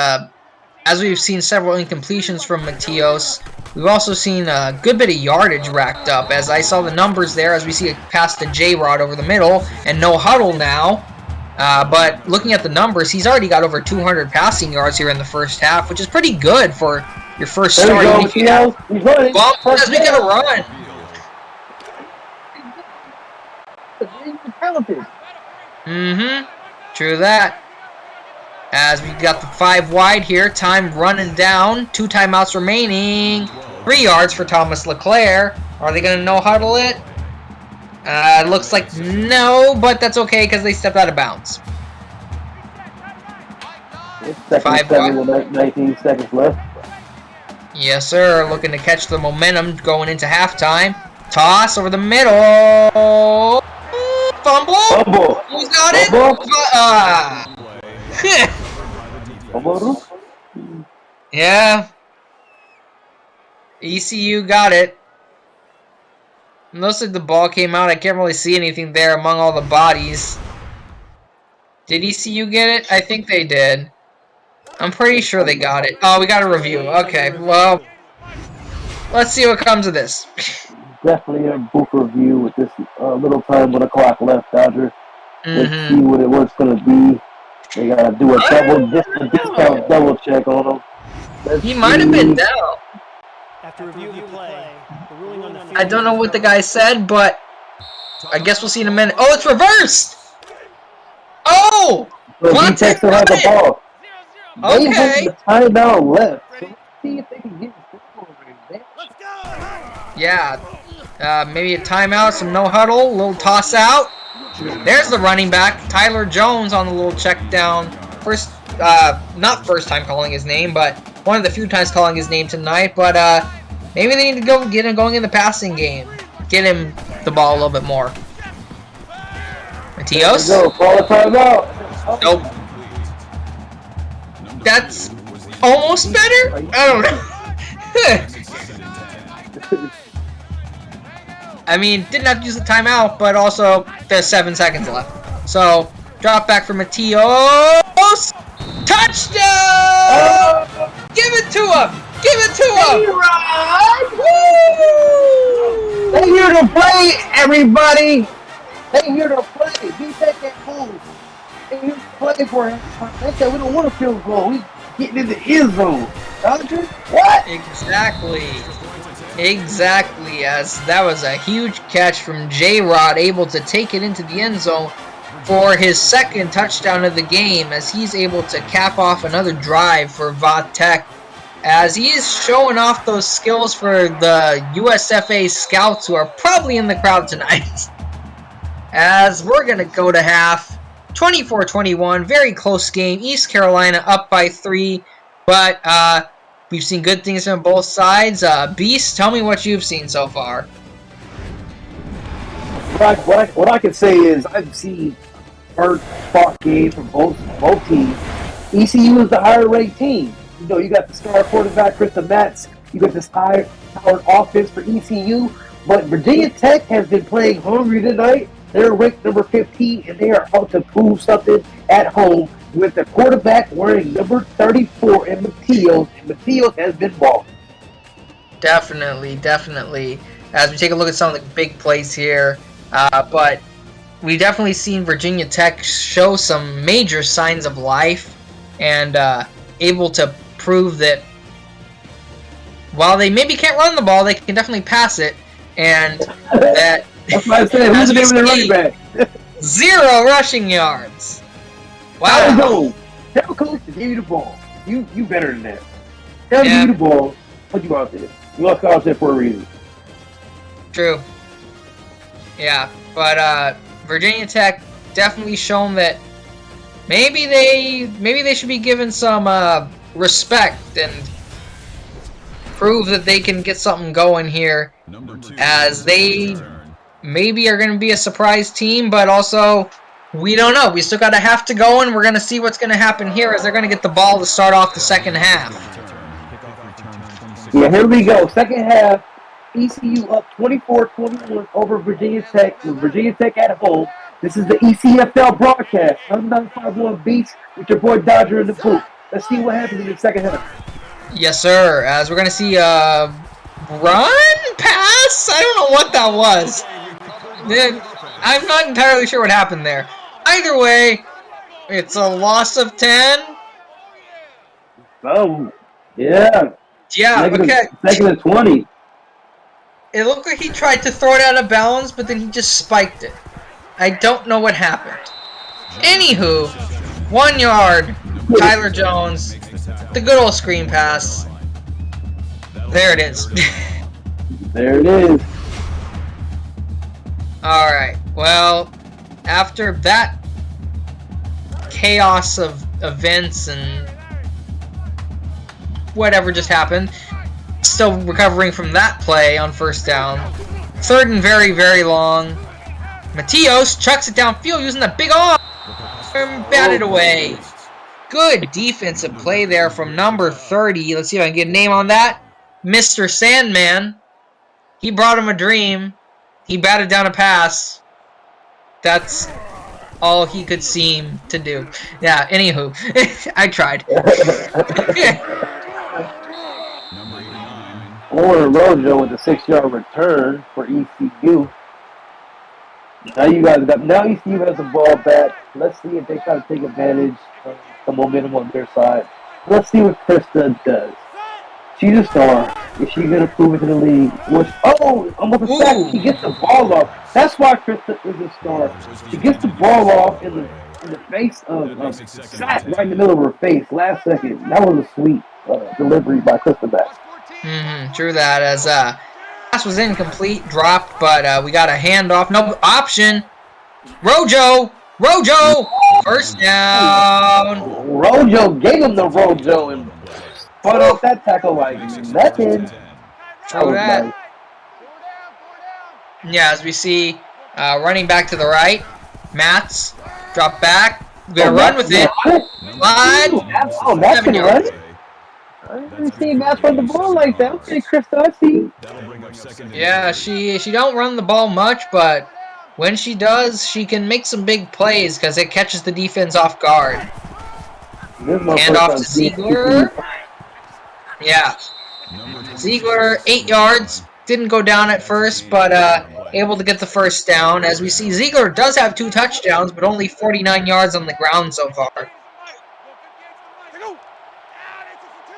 as we've seen several incompletions from Matios, we've also seen a good bit of yardage racked up, as I saw the numbers there, as we see a pass to J-Rod over the middle, and no huddle now. But looking at the numbers, he's already got over 200 passing yards here in the first half, which is pretty good for your first start. He's running. As we get a run. He's talented. True that. As we got the 5 wide here, time running down, 2 timeouts remaining, 3 yards for Thomas LeClaire. Are they going to no huddle it? Looks like no, but that's okay because they stepped out of bounds. It's second 7 with 19 seconds left. Yes, sir. Looking to catch the momentum going into halftime. Toss over the middle. Fumble? Fumble. Who's got it? Fumble. Fumble. Yeah. ECU got it. Looks like the ball came out. I can't really see anything there among all the bodies. Did ECU get it? I think they did. I'm pretty sure they got it. Oh, we got a review. Okay, well, let's see what comes of this. Definitely a book review with this little time when the clock left, Dodger. Let's see what it was going to be. They got to do a discount double check on them. He might have been down. After reviewing the play, the ruling on the field I don't know what the guy said, but I guess we'll see in a minute. Oh, it's reversed! Oh! So What? D-Tech still has the ball. They Okay. have the timeout left. So let's see if they can get it. Yeah. Maybe a timeout, some no huddle, a little toss out. There's the running back, Tyler Jones, on the little check down. First, not first time calling his name, but one of the few times calling his name tonight. But maybe they need to go get him going in the passing game. Get him the ball a little bit more. Matios? Go, call a timeout. Nope. That's almost better? I don't know. I mean, didn't have to use the timeout, but also there's 7 seconds left. So, drop back for Matios. Touchdown! Give it to him! Give it to him! Woo! They here to play, everybody. They here to play. Be back at home. They here to play for him. They said we don't want a field goal. We getting in the end zone. Dodger? What? Exactly. Exactly, as that was a huge catch from J-Rod, able to take it into the end zone for his second touchdown of the game, as he's able to cap off another drive for Vaught Tech, as he is showing off those skills for the USFA scouts who are probably in the crowd tonight. As we're going to go to half, 24-21, very close game, East Carolina up by 3, but we've seen good things from both sides. Beast, tell me what you've seen so far. What I can say is I've seen hard fought games from both teams. ECU is the higher ranked team. You know, you got the star quarterback Krista Matz. You got this high-powered offense for ECU. But Virginia Tech has been playing hungry tonight. They're ranked number 15, and they are out to prove something at home with the quarterback wearing number 34 in Matios, and Matios has been balling. Definitely, definitely. As we take a look at some of the big plays here, but we definitely seen Virginia Tech show some major signs of life and able to prove that while they maybe can't run the ball, they can definitely pass it, and that That's why I said, who's the name of the running back? 0 rushing yards. Wow. Wow. Tell coach to give you the ball. You better than that. Tell you the ball. Put you out there. You lost out there for a reason. True. Yeah, but Virginia Tech definitely shown that maybe they should be given some respect and prove that they can get something going here, as they maybe are going to be a surprise team, but also we don't know. We still got a half to go, and we're going to see what's going to happen here as they're going to get the ball to start off the second half. Yeah, here we go. Second half, ECU up 24-21 over Virginia Tech, with Virginia Tech at home. This is the ECFL broadcast. I'm 951 Beats with your boy Dodger in the booth. Let's see what happens in the second half. Yes, sir. As we're going to see a run? Pass? I don't know what that was. I'm not entirely sure what happened there. Either way, it's a loss of 10. Oh, yeah. Yeah, okay. Second and 20. It looked like he tried to throw it out of bounds, but then he just spiked it. I don't know what happened. Anywho, 1 yard, Tyler Jones, the good old screen pass. There it is. There it is. Alright, well, after that chaos of events and whatever just happened, still recovering from that play on first down. Third and very, very long. Matios chucks it downfield using the big arm. Batted away. Good defensive play there from number 30. Let's see if I can get a name on that. Mr. Sandman. He brought him a dream. He batted down a pass. That's all he could seem to do. Yeah, anywho. I tried. Warren Rojo with a 6-yard return for ECU. Now ECU has the ball back. Let's see if they try to take advantage of the momentum on their side. Let's see what Krista does. She's a star. Is she gonna prove it to the league? Almost a sack. She gets the ball off. That's why Krista is a star. She gets the ball off in the face of sack right in the middle of her face. Last second. That was a sweet delivery by Krista back. True that. As pass was incomplete, dropped, but we got a handoff. No option. Rojo, first down. Rojo gave him the Rojo and spun off that tackle like nothing. True that. Nice. Yeah, as we see, running back to the right, Mats drop back. We're gonna run with it. Slide. Mats can run. I didn't see Mats run the ball like that. Okay, Krista, I see. Yeah, she don't run the ball much, but when she does, she can make some big plays because it catches the defense off guard. Hand off to Ziegler. Yeah. Ziegler, 8 yards. Didn't go down at first, but able to get the first down. As we see, Ziegler does have 2 touchdowns, but only 49 yards on the ground so far.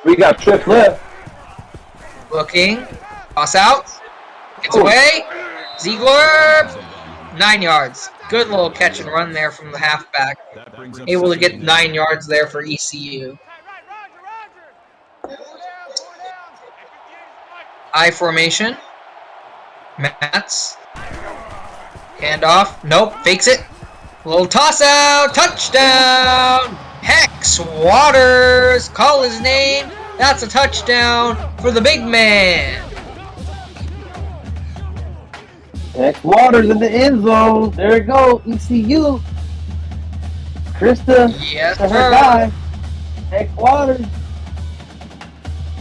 We got Tripp left. Looking. Toss out. Gets away. Ziegler. 9 yards. Good little catch and run there from the halfback. Able to get 9 yards there for ECU. I formation. Mats. Handoff. Nope. Fakes it. Little toss out. Touchdown. Hex Waters. Call his name. That's a touchdown for the big man. Hex Waters in the end zone. There it goes. ECU. Krista. Yes, her guy. Hex Waters.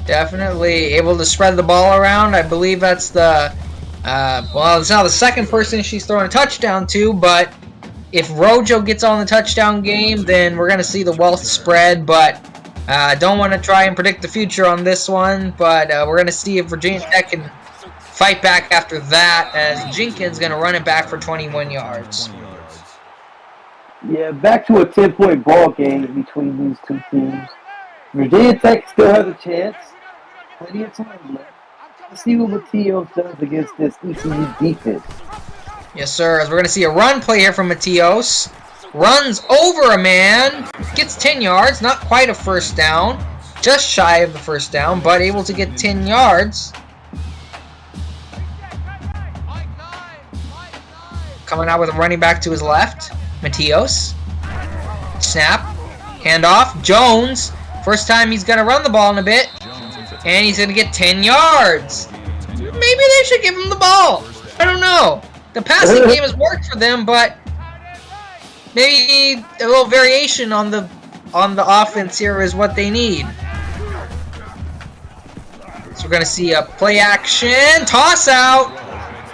Definitely able to spread the ball around. I believe that's the, it's now the second person she's throwing a touchdown to, but if Rojo gets on the touchdown game, then we're going to see the wealth spread, but don't want to try and predict the future on this one, but we're going to see if Virginia Tech can fight back after that, as Jenkins going to run it back for 21 yards. Yeah, back to a 10-point ball game between these two teams. Virginia Tech still has a chance. Plenty of time left. Let's see what Matios does against this ECU defense. Yes, sir. As we're going to see a run play here from Matios. Runs over a man. Gets 10 yards. Not quite a first down. Just shy of the first down, but able to get 10 yards. Coming out with a running back to his left. Matios. Snap. Handoff. Jones. First time he's going to run the ball in a bit. And he's going to get 10 yards. Maybe they should give him the ball. I don't know. The passing game has worked for them, but maybe a little variation on the offense here is what they need. So we're going to see a play action. Toss out.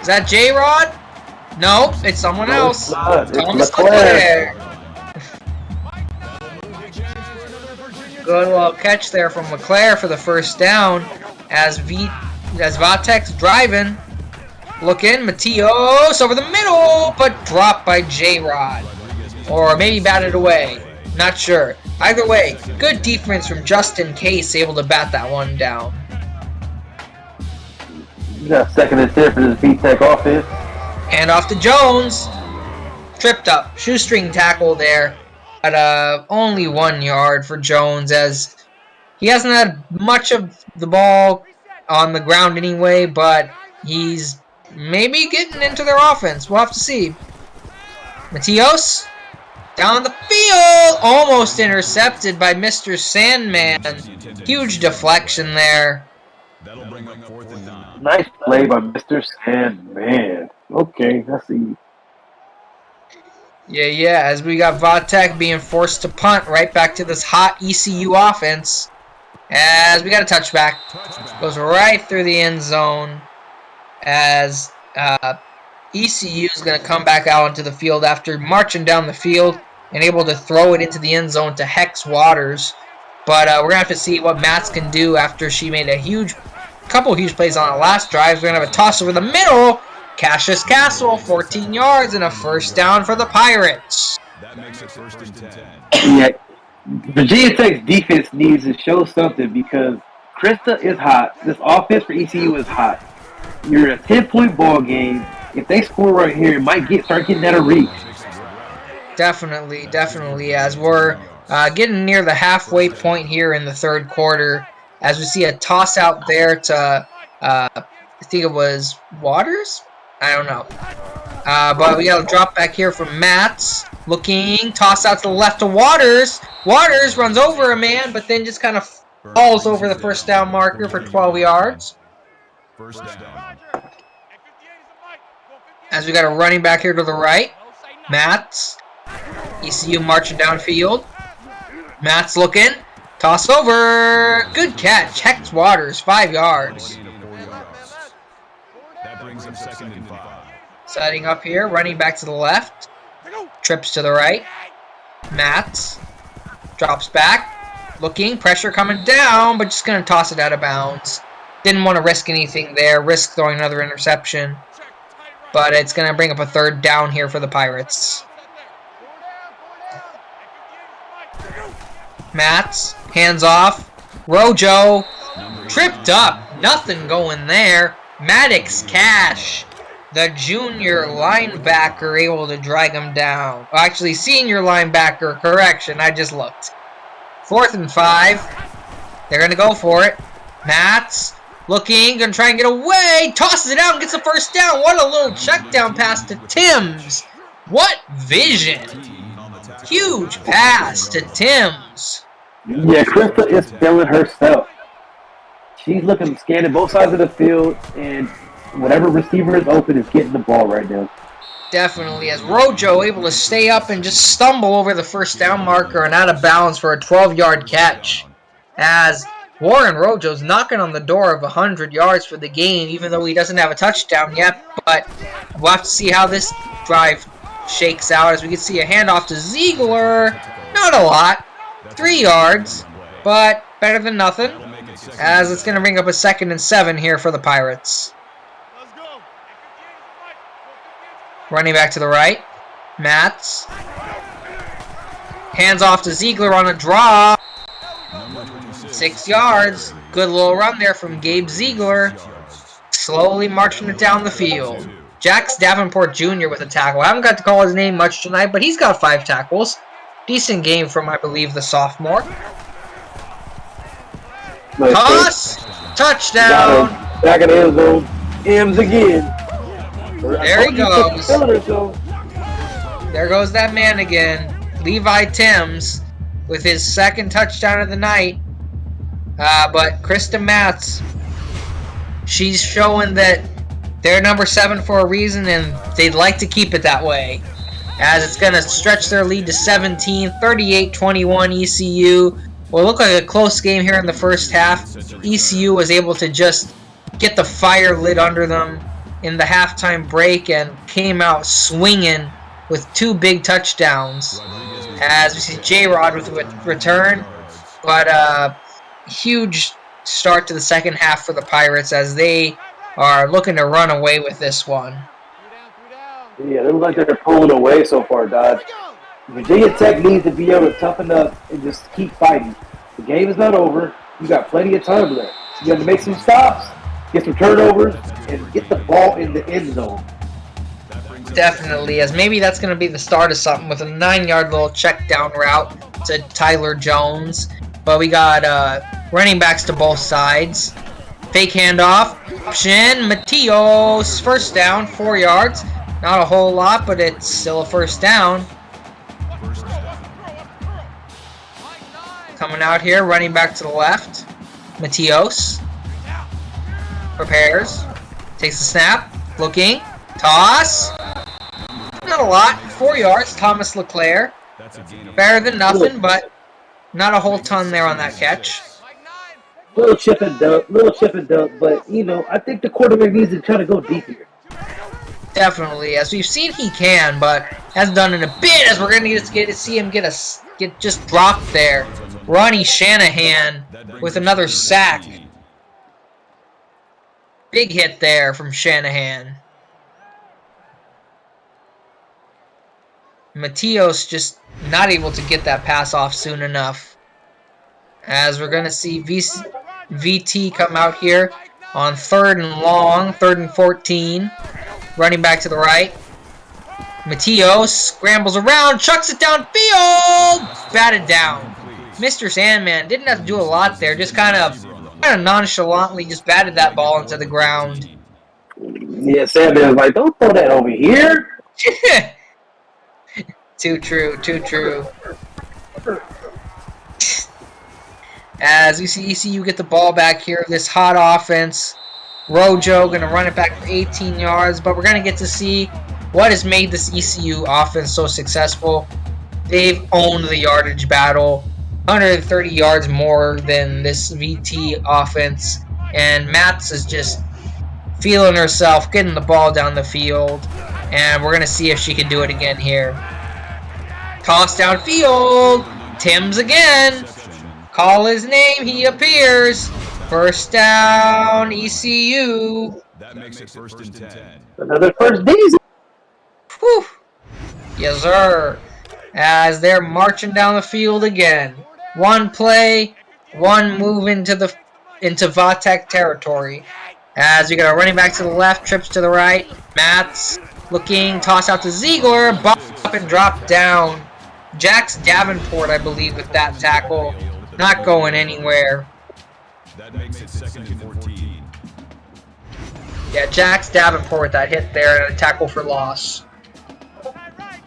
Is that J-Rod? No, it's someone else. Thomas LeClaire. Good little catch there from LeClaire for the first down as Vatek's driving. Looking, Matios over the middle, but dropped by J-Rod. Or maybe batted away. Not sure. Either way, good defense from Justin Case, able to bat that one down. You got 2nd and 10 for this VTech offense. Hand off to Jones. Tripped up. Shoestring tackle there. But only 1 yard for Jones, as he hasn't had much of the ball on the ground anyway, but he's maybe getting into their offense. We'll have to see. Matios down the field, almost intercepted by Mr. Sandman. Huge deflection there. Nice play by Mr. Sandman. Okay, let's see. Yeah, as we got Vatek being forced to punt right back to this hot ECU offense. As we got a touchback. Goes right through the end zone. As ECU is going to come back out onto the field after marching down the field and able to throw it into the end zone to Hex Waters. But we're going to have to see what Mats can do after she made a couple huge plays on the last drive. We're going to have a toss over the middle. Cassius Castle, 14 yards and a first down for the Pirates. That makes it 1st and 10. Yeah, Virginia Tech's defense needs to show something because Krista is hot. This offense for ECU is hot. You're in a 10-point ball game. If they score right here, it might start getting out of reach. Definitely. As we're getting near the halfway point here in the third quarter, as we see a toss out there to, I think it was Waters? I don't know. But we got a drop back here from Mats. Looking, toss out to the left to Waters. Waters runs over a man, but then just kind of falls over the first down marker for 12 yards. First down. As we got a running back here to the right. Mats. ECU marching downfield. Mats looking. Toss over. Good catch. Hex Waters, 5 yards. That brings up 2nd and 5. Setting up here. Running back to the left. Trips to the right. Mats. Drops back. Looking. Pressure coming down, but just going to toss it out of bounds. Didn't want to risk anything there. Risk throwing another interception. But it's going to bring up a third down here for the Pirates. Mats, hands off. Rojo, tripped up. Nothing going there. Maddox Cash, the junior linebacker, able to drag him down. Well, actually, senior linebacker, correction. I just looked. 4th and 5. They're going to go for it. Mats, looking, going to try and get away. Tosses it out and gets the first down. What a little check down pass to Timms. What vision. Huge pass to Timms. Yeah, Krista is feeling herself. She's looking, scanning both sides of the field, and whatever receiver is open is getting the ball right now. Definitely, as Rojo able to stay up and just stumble over the first down marker and out of bounds for a 12-yard catch. As Warren Rojo's knocking on the door of 100 yards for the game, even though he doesn't have a touchdown yet. But we'll have to see how this drive shakes out, as we can see a handoff to Ziegler. Not a lot. 3 yards, but better than nothing, as it's going to bring up a 2nd and 7 here for the Pirates. Running back to the right. Mats. Hands off to Ziegler on a draw. 6 yards. Good little run there from Gabe Ziegler. Slowly marching it down the field. Jax Davenport Jr. with a tackle. I haven't got to call his name much tonight, but he's got 5 tackles. Decent game from, I believe, the sophomore. Toss! Touchdown! Back in the end zone. M's again. There he goes. There goes that man again. Levi Timms with his 2nd touchdown of the night. But Krista Mats, she's showing that they're number 7 for a reason, and they'd like to keep it that way. As it's going to stretch their lead to 17, 38-21 ECU. Will look like a close game here in the first half. ECU was able to just get the fire lit under them in the halftime break and came out swinging with 2 big touchdowns. As we see J-Rod with a return. But huge start to the second half for the Pirates as they are looking to run away with this one. Yeah, they look like they're pulling away so far, Dodge. Virginia Tech needs to be able to toughen up and just keep fighting. The game is not over. You got plenty of time left. You got to make some stops, get some turnovers, and get the ball in the end zone. Definitely, as maybe that's going to be the start of something with a 9-yard little check down route to Tyler Jones. But we got running backs to both sides. Fake handoff. Option. Matios. First down. 4 yards. Not a whole lot, but it's still a first down. Coming out here, running back to the left. Matios. Prepares. Takes the snap. Looking. Toss. No, Not a lot. 4 yards, Thomas LeClaire. That's a gain of Better than nothing, but not a whole ton there on that catch. Little chip and dunk, but you know, I think the quarterback needs to try to go deep here. Definitely, as we've seen, he can, but hasn't done it in a bit. As we're gonna get to see him get just dropped there. Ronnie Shanahan with another sack. Big hit there from Shanahan. Mateos just not able to get that pass off soon enough. As we're gonna see VT come out here on 3rd and long, 3rd and 14. Running back to the right. Mateos scrambles around, chucks it downfield, batted down. Mr. Sandman didn't have to do a lot there, just kind of nonchalantly just batted that ball into the ground. Yeah, Sandman was like, don't throw that over here. Too true, too true. As we see ECU get the ball back here, this hot offense. Rojo going to run it back for 18 yards, but we're going to get to see what has made this ECU offense so successful. They've owned the yardage battle. 130 yards more than this VT offense. And Mats is just feeling herself, getting the ball down the field. And we're going to see if she can do it again here. Toss downfield. Timms again. Call his name. He appears. First down, ECU. That makes it 1st and 10. Another first daisy. Whew. Yes, sir. As they're marching down the field again. One play, one move into Vatek territory. As we got a running back to the left, trips to the right. Mats looking, toss out to Ziegler, bop up and drop down. Jax Davenport, I believe, with that tackle. Not going anywhere. That makes it 2nd and 14. Yeah, Jax Davenport with that hit there and a tackle for loss.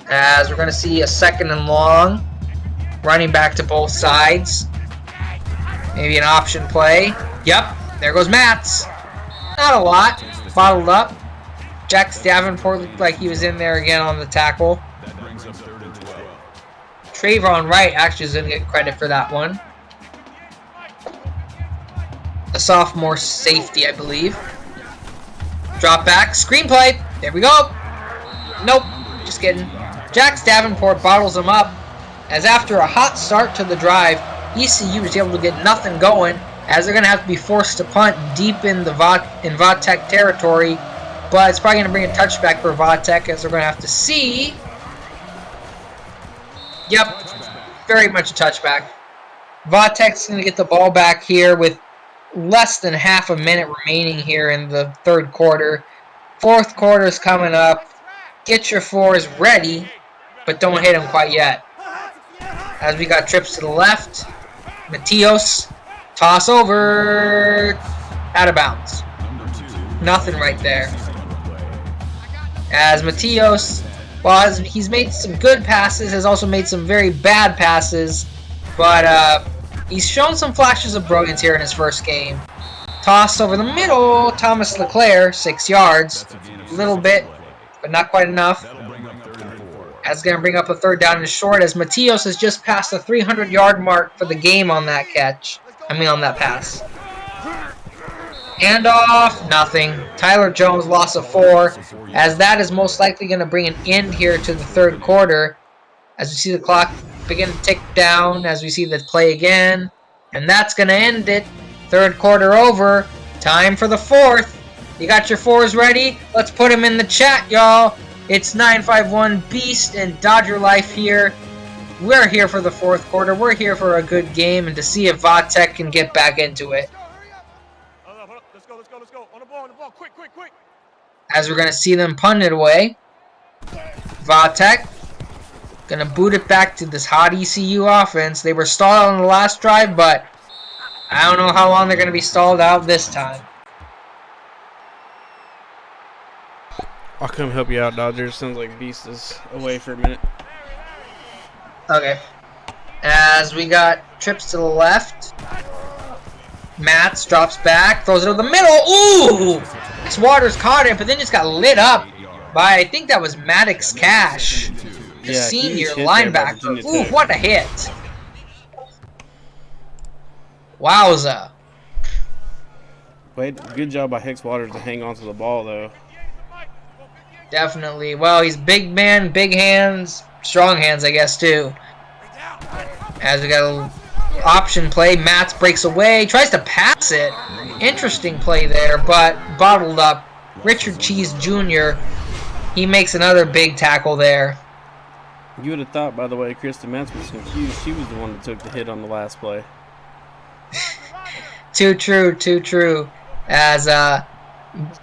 As we're going to see a 2nd and long. Running back to both sides. Maybe an option play. Yep, there goes Mats. Not a lot. Bottled up. Jax Davenport looked like he was in there again on the tackle. That brings up 3rd and 12. Trayvon Wright actually is going to get credit for that one. A sophomore safety, I believe. Drop back, screenplay. There we go. Nope, just kidding. Jax Davenport bottles him up. As after a hot start to the drive, ECU is able to get nothing going. As they're going to have to be forced to punt deep in the Vatek territory. But it's probably going to bring a touchback for Vatek, as they're going to have to see. Yep, very much a touchback. Vatek's going to get the ball back here with less than half a minute remaining here in the 3rd quarter. 4th quarter is coming up. Get your 4s ready, but don't hit them quite yet. As we got trips to the left. Mateos, toss over, out of bounds. Nothing right there. As Mateos, well, he's made some good passes, has also made some very bad passes, but he's shown some flashes of brilliance here in his first game. Toss over the middle, Thomas LeClaire, 6 yards. A little bit, but not quite enough. That's going to bring up a 3rd down and short, as Mateos has just passed the 300-yard mark for the game on that catch. On that pass. Handoff, nothing. Tyler Jones loss of 4, as that is most likely going to bring an end here to the 3rd quarter. As we see the clock begin to tick down, as we see the play again. And that's going to end it. 3rd quarter over. Time for the 4th. You got your 4s ready? Let's put them in the chat, y'all. It's 951 Beast and Dodger Life here. We're here for the 4th quarter. We're here for a good game and to see if Vatek can get back into it. Let's go. On the ball. Quick. As we're going to see them punt it away. Vatek going to boot it back to this hot ECU offense. They were stalled on the last drive, but I don't know how long they're going to be stalled out this time. I'll come help you out, Dodgers. Sounds like Beast is away for a minute. Okay. As we got trips to the left. Mats drops back, throws it over the middle. Ooh! Waters caught it, but then just got lit up by, I think that was Maddox Cash, the Yeah, senior huge hit there by linebacker. Virginia Ooh, Tech. what a hit. Wowza. Good job by Hicks Waters to hang on to the ball, though. Definitely. Well, he's big man, big hands, strong hands, I guess, too. As we got a option play, Mats breaks away, tries to pass it. Interesting play there, but bottled up. Richard Cheese Jr., he makes another big tackle there. You would have thought, by the way, Kristen Metz was confused. She was the one that took the hit on the last play. Too true, too true. As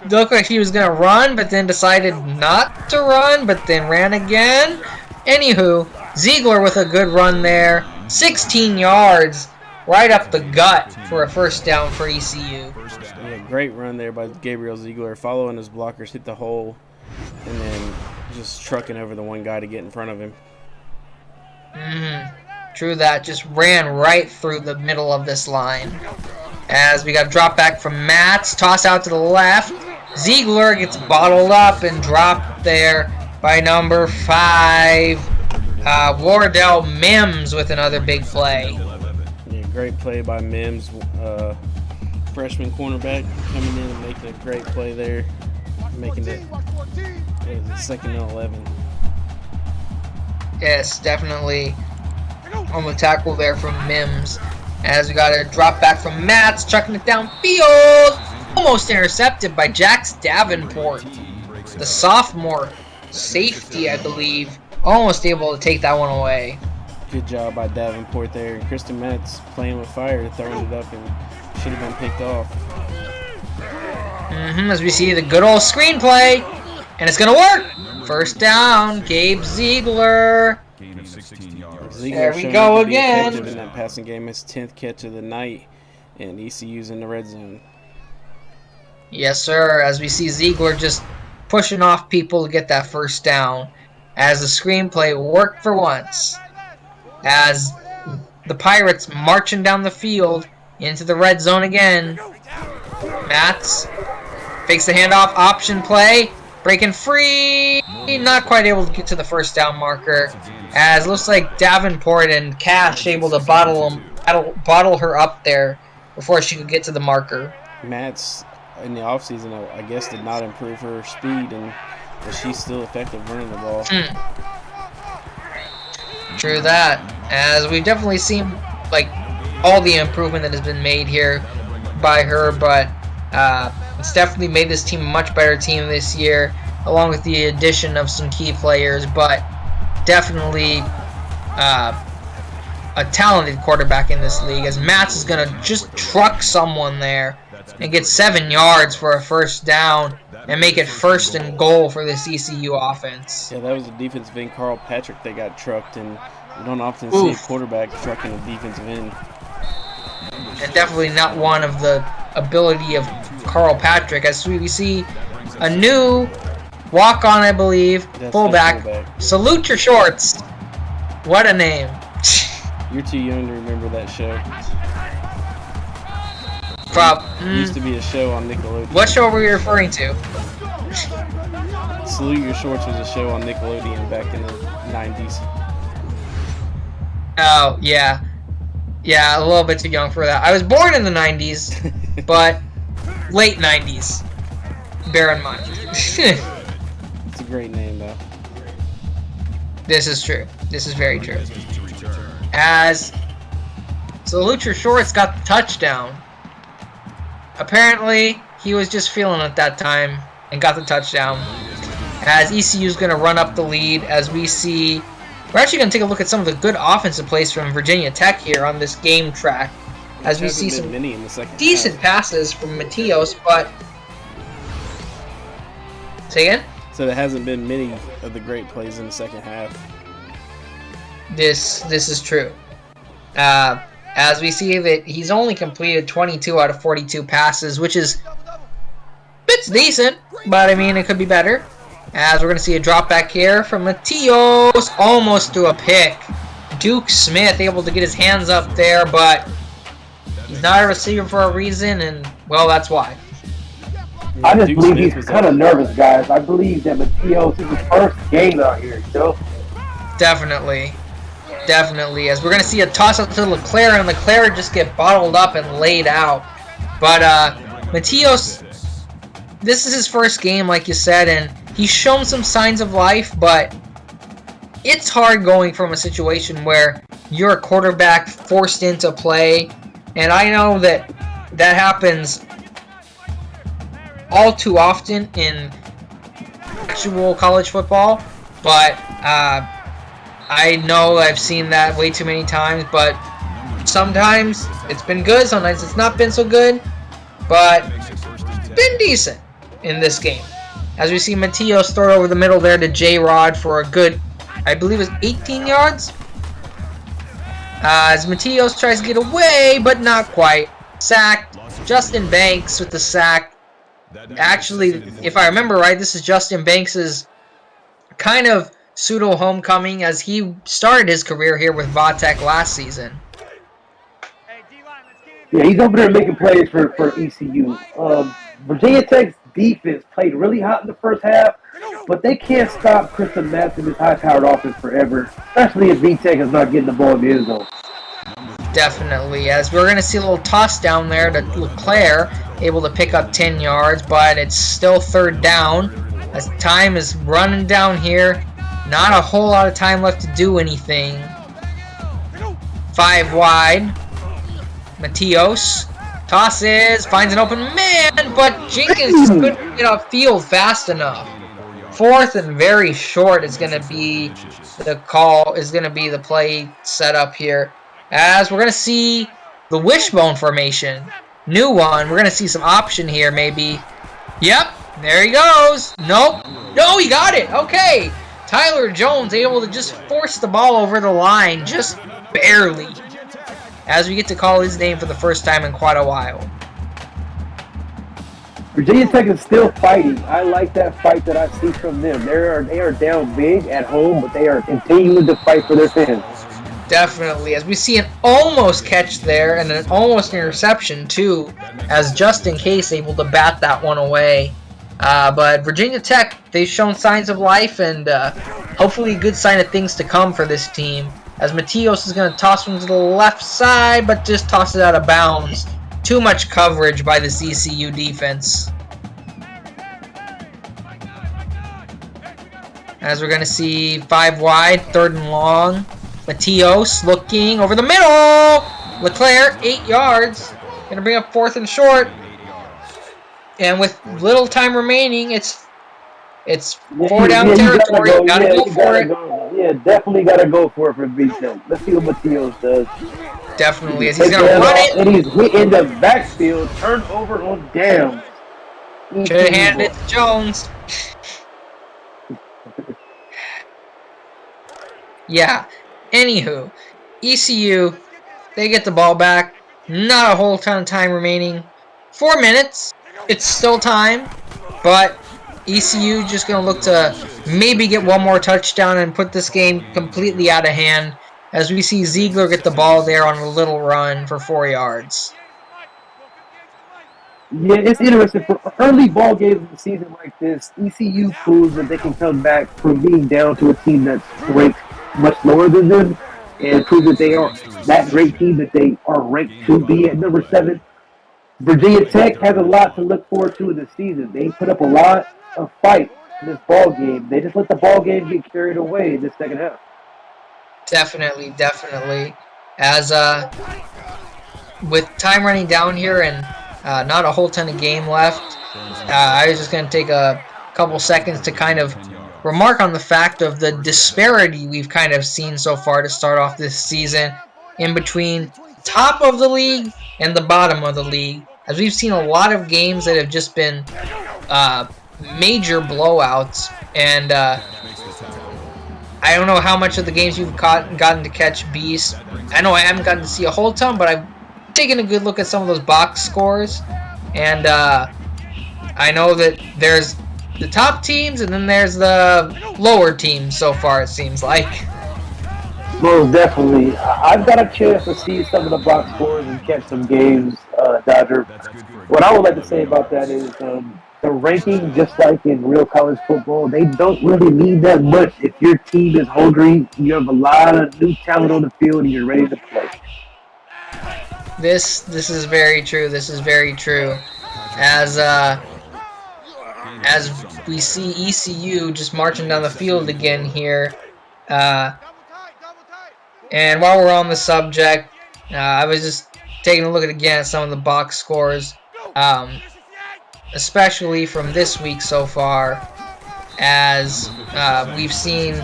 looked like he was gonna run, but then decided not to run, but then ran again. Anywho, Ziegler with a good run there, 16 yards, right up the gut for a first down for ECU. Yeah, great run there by Gabriel Ziegler, following his blockers, hit the hole, and then just trucking over the one guy to get in front of him. True that, just ran right through the middle of this line. As we got a drop back from Mats, toss out to the left. Ziegler gets bottled up and dropped there by number 5. Wardell Mims with another big play. Yeah, great play by Mims, freshman cornerback, coming in and making a great play there, making it 2nd and 11. Yes, definitely on the tackle there from Mims. As we got a drop back from Mats, chucking it downfield. Almost intercepted by Jax Davenport, the sophomore safety, I believe. Almost able to take that one away. Good job by Davenport there. And Kristen Metz playing with fire, throwing it up, and should have been picked off. As we see the good old screenplay, and it's going to work. First down, Gabe Ziegler. Gain of 16 yards. Ziegler There we showing go to be again. effective in that passing game. His 10th catch of the night, and ECU's in the red zone. Yes, sir. As we see Ziegler just pushing off people to get that first down. As the screenplay worked for once. As the Pirates marching down the field into the red zone again. Mats fakes the handoff, option play, breaking free. Not quite able to get to the first down marker. As it looks like Davenport and Cash able to bottle her up there before she could get to the marker. Mats in the offseason, I guess, did not improve her speed, but she's still effective running the ball. True that. As we've definitely seen, like, all the improvement that has been made here by her, but it's definitely made this team a much better team this year, along with the addition of some key players, but definitely a talented quarterback in this league, as Mats is going to just truck someone there and get 7 yards for a first down and make it 1st and goal for this ECU offense. Yeah, that was a defensive end, Carl Patrick, that got trucked, and you don't often see a quarterback trucking a defensive end. And definitely not one of the ability of Carl Patrick, as we see a new walk-on, I believe, fullback. Salute your shorts. What a name. You're too young to remember that show. It used to be a show on Nickelodeon. What show were you referring to? Salute Your Shorts was a show on Nickelodeon back in the 90s. Oh, yeah. Yeah, a little bit too young for that. I was born in the 90s, but late 90s. Bear in mind. It's a great name, though. This is true. This is very true. As Salute Your Shorts got the touchdown. Apparently, he was just feeling it that time and got the touchdown. As ECU's going to run up the lead, as we see... We're actually going to take a look at some of the good offensive plays from Virginia Tech here on this game track. As we see some decent passes from Matios, but... Say again? So there hasn't been many of the great plays in the second half. This is true. As we see that he's only completed 22 out of 42 passes, which is... It's decent, but I mean, it could be better. As we're going to see a drop back here from Matios, almost to a pick. Duke Smith able to get his hands up there, but he's not a receiver for a reason, and, well, that's why. I just Duke believe Smith he's was kind of nervous, guys. I believe that Mateos is his first game out here, Definitely. Definitely. As we're going to see a toss up to Leclerc, and Leclerc just get bottled up and laid out. But Mateos, this is his first game, like you said, and he's shown some signs of life, but it's hard going from a situation where you're a quarterback forced into play, and I know that that happens all too often in actual college football, but I know I've seen that way too many times, but sometimes it's been good, sometimes it's not been so good, but it's been decent in this game. As we see Mateos throw over the middle there to J-Rod for a good, I believe it was 18 yards. As Mateos tries to get away, but not quite. Sacked. Justin Banks with the sack. Actually, if I remember right, this is Justin Banks' kind of pseudo homecoming, as he started his career here with Vatek last season. Yeah, he's over there making plays for ECU. Virginia Tech's defense played really hot in the first half, but they can't stop Kristen Metz and his high-powered offense forever, especially if VTech is not getting the ball in the end zone. Definitely, as we're going to see a little toss down there to Leclerc, able to pick up 10 yards, but it's still third down, as time is running down here. Not a whole lot of time left to do anything. 5 wide. Mateos tosses, finds an open man, but Jenkins just couldn't get upfield fast enough. Fourth and very short is going to be the call, is going to be the play set up here. As we're going to see the wishbone formation. New one. We're going to see some option here, maybe. Yep, there he goes. Nope. No, he got it. Okay. Tyler Jones able to just force the ball over the line, just barely. As we get to call his name for the first time in quite a while. Virginia Tech is still fighting. I like that fight that I see from them. They are down big at home, but they are continuing to fight for their fans. Definitely, as we see an almost catch there and an almost interception too, as just in case able to bat that one away. But Virginia Tech, they've shown signs of life, and hopefully a good sign of things to come for this team. As Mateos is going to toss one to the left side, but just toss it out of bounds. Too much coverage by this ECU defense. As we're going to see 5 wide, 3rd and long. Mateos looking over the middle. Leclerc, 8 yards. Going to bring up 4th and short. And with little time remaining, it's 4 down territory. Gotta go for it. Yeah, definitely gotta go for it for VTech. Let's see what Mateos does. Definitely, as he's gonna run it. And he's hitting the backfield, turnover on down. Should have handed it to Jones. Yeah. Anywho, ECU, they get the ball back. Not a whole ton of time remaining. 4 minutes. It's still time, but ECU just going to look to maybe get one more touchdown and put this game completely out of hand, as we see Ziegler get the ball there on a little run for 4 yards. Yeah, it's interesting. For early ball games of the season like this, ECU proves that they can come back from being down to a team that's ranked much lower than them, and prove that they are that great team that they are ranked to be at number 7. Virginia Tech has a lot to look forward to in the season. They put up a lot of fight in this ball game. They just let the ball game get carried away in the second half. Definitely. As with time running down here and not a whole ton of game left, I was just going to take a couple seconds to kind of remark on the fact of the disparity we've kind of seen so far to start off this season in between top of the league and the bottom of the league, as we've seen a lot of games that have just been major blowouts, and I don't know how much of the games you've gotten to catch, Beast. I know I haven't gotten to see a whole ton, but I've taken a good look at some of those box scores, and I know that there's the top teams and then there's the lower teams so far, it seems like. Most definitely. I've got a chance to see some of the box scores and catch some games, Dodger. What I would like to say about that is The ranking, just like in real college football, they don't really mean that much. If your team is hungry, you have a lot of new talent on the field, and you're ready to play. This is very true. This is very true. As we see ECU just marching down the field again here. And while we're on the subject, I was just taking a look again at some of the box scores, especially from this week so far, as we've seen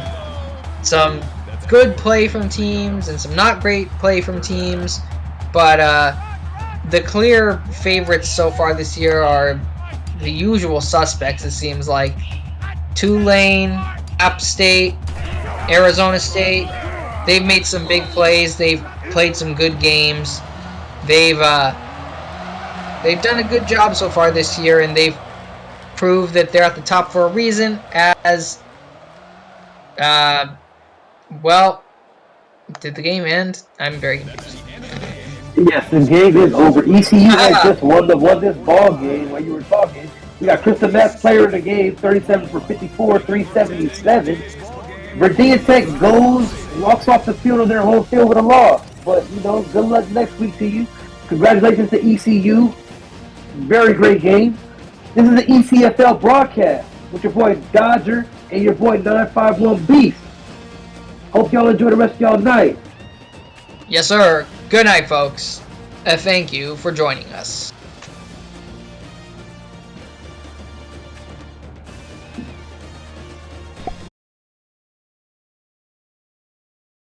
some good play from teams and some not great play from teams. But the clear favorites so far this year are the usual suspects, it seems like. Tulane, App State, Arizona State. They've made some big plays. They've played some good games. They've done a good job so far this year, and they've proved that they're at the top for a reason. As well, did the game end? I'm very confused. Yes, the game is over. ECU has just won this ball game while you were talking. We got Krista Metz, player of the game, 37 for 54, 377. Virginia Tech walks off the field of their home field with a loss. But, good luck next week to you. Congratulations to ECU. Very great game. This is the ECFL broadcast with your boy Dodger and your boy 951 Beast. Hope y'all enjoy the rest of y'all night. Yes, sir. Good night, folks. Thank you for joining us.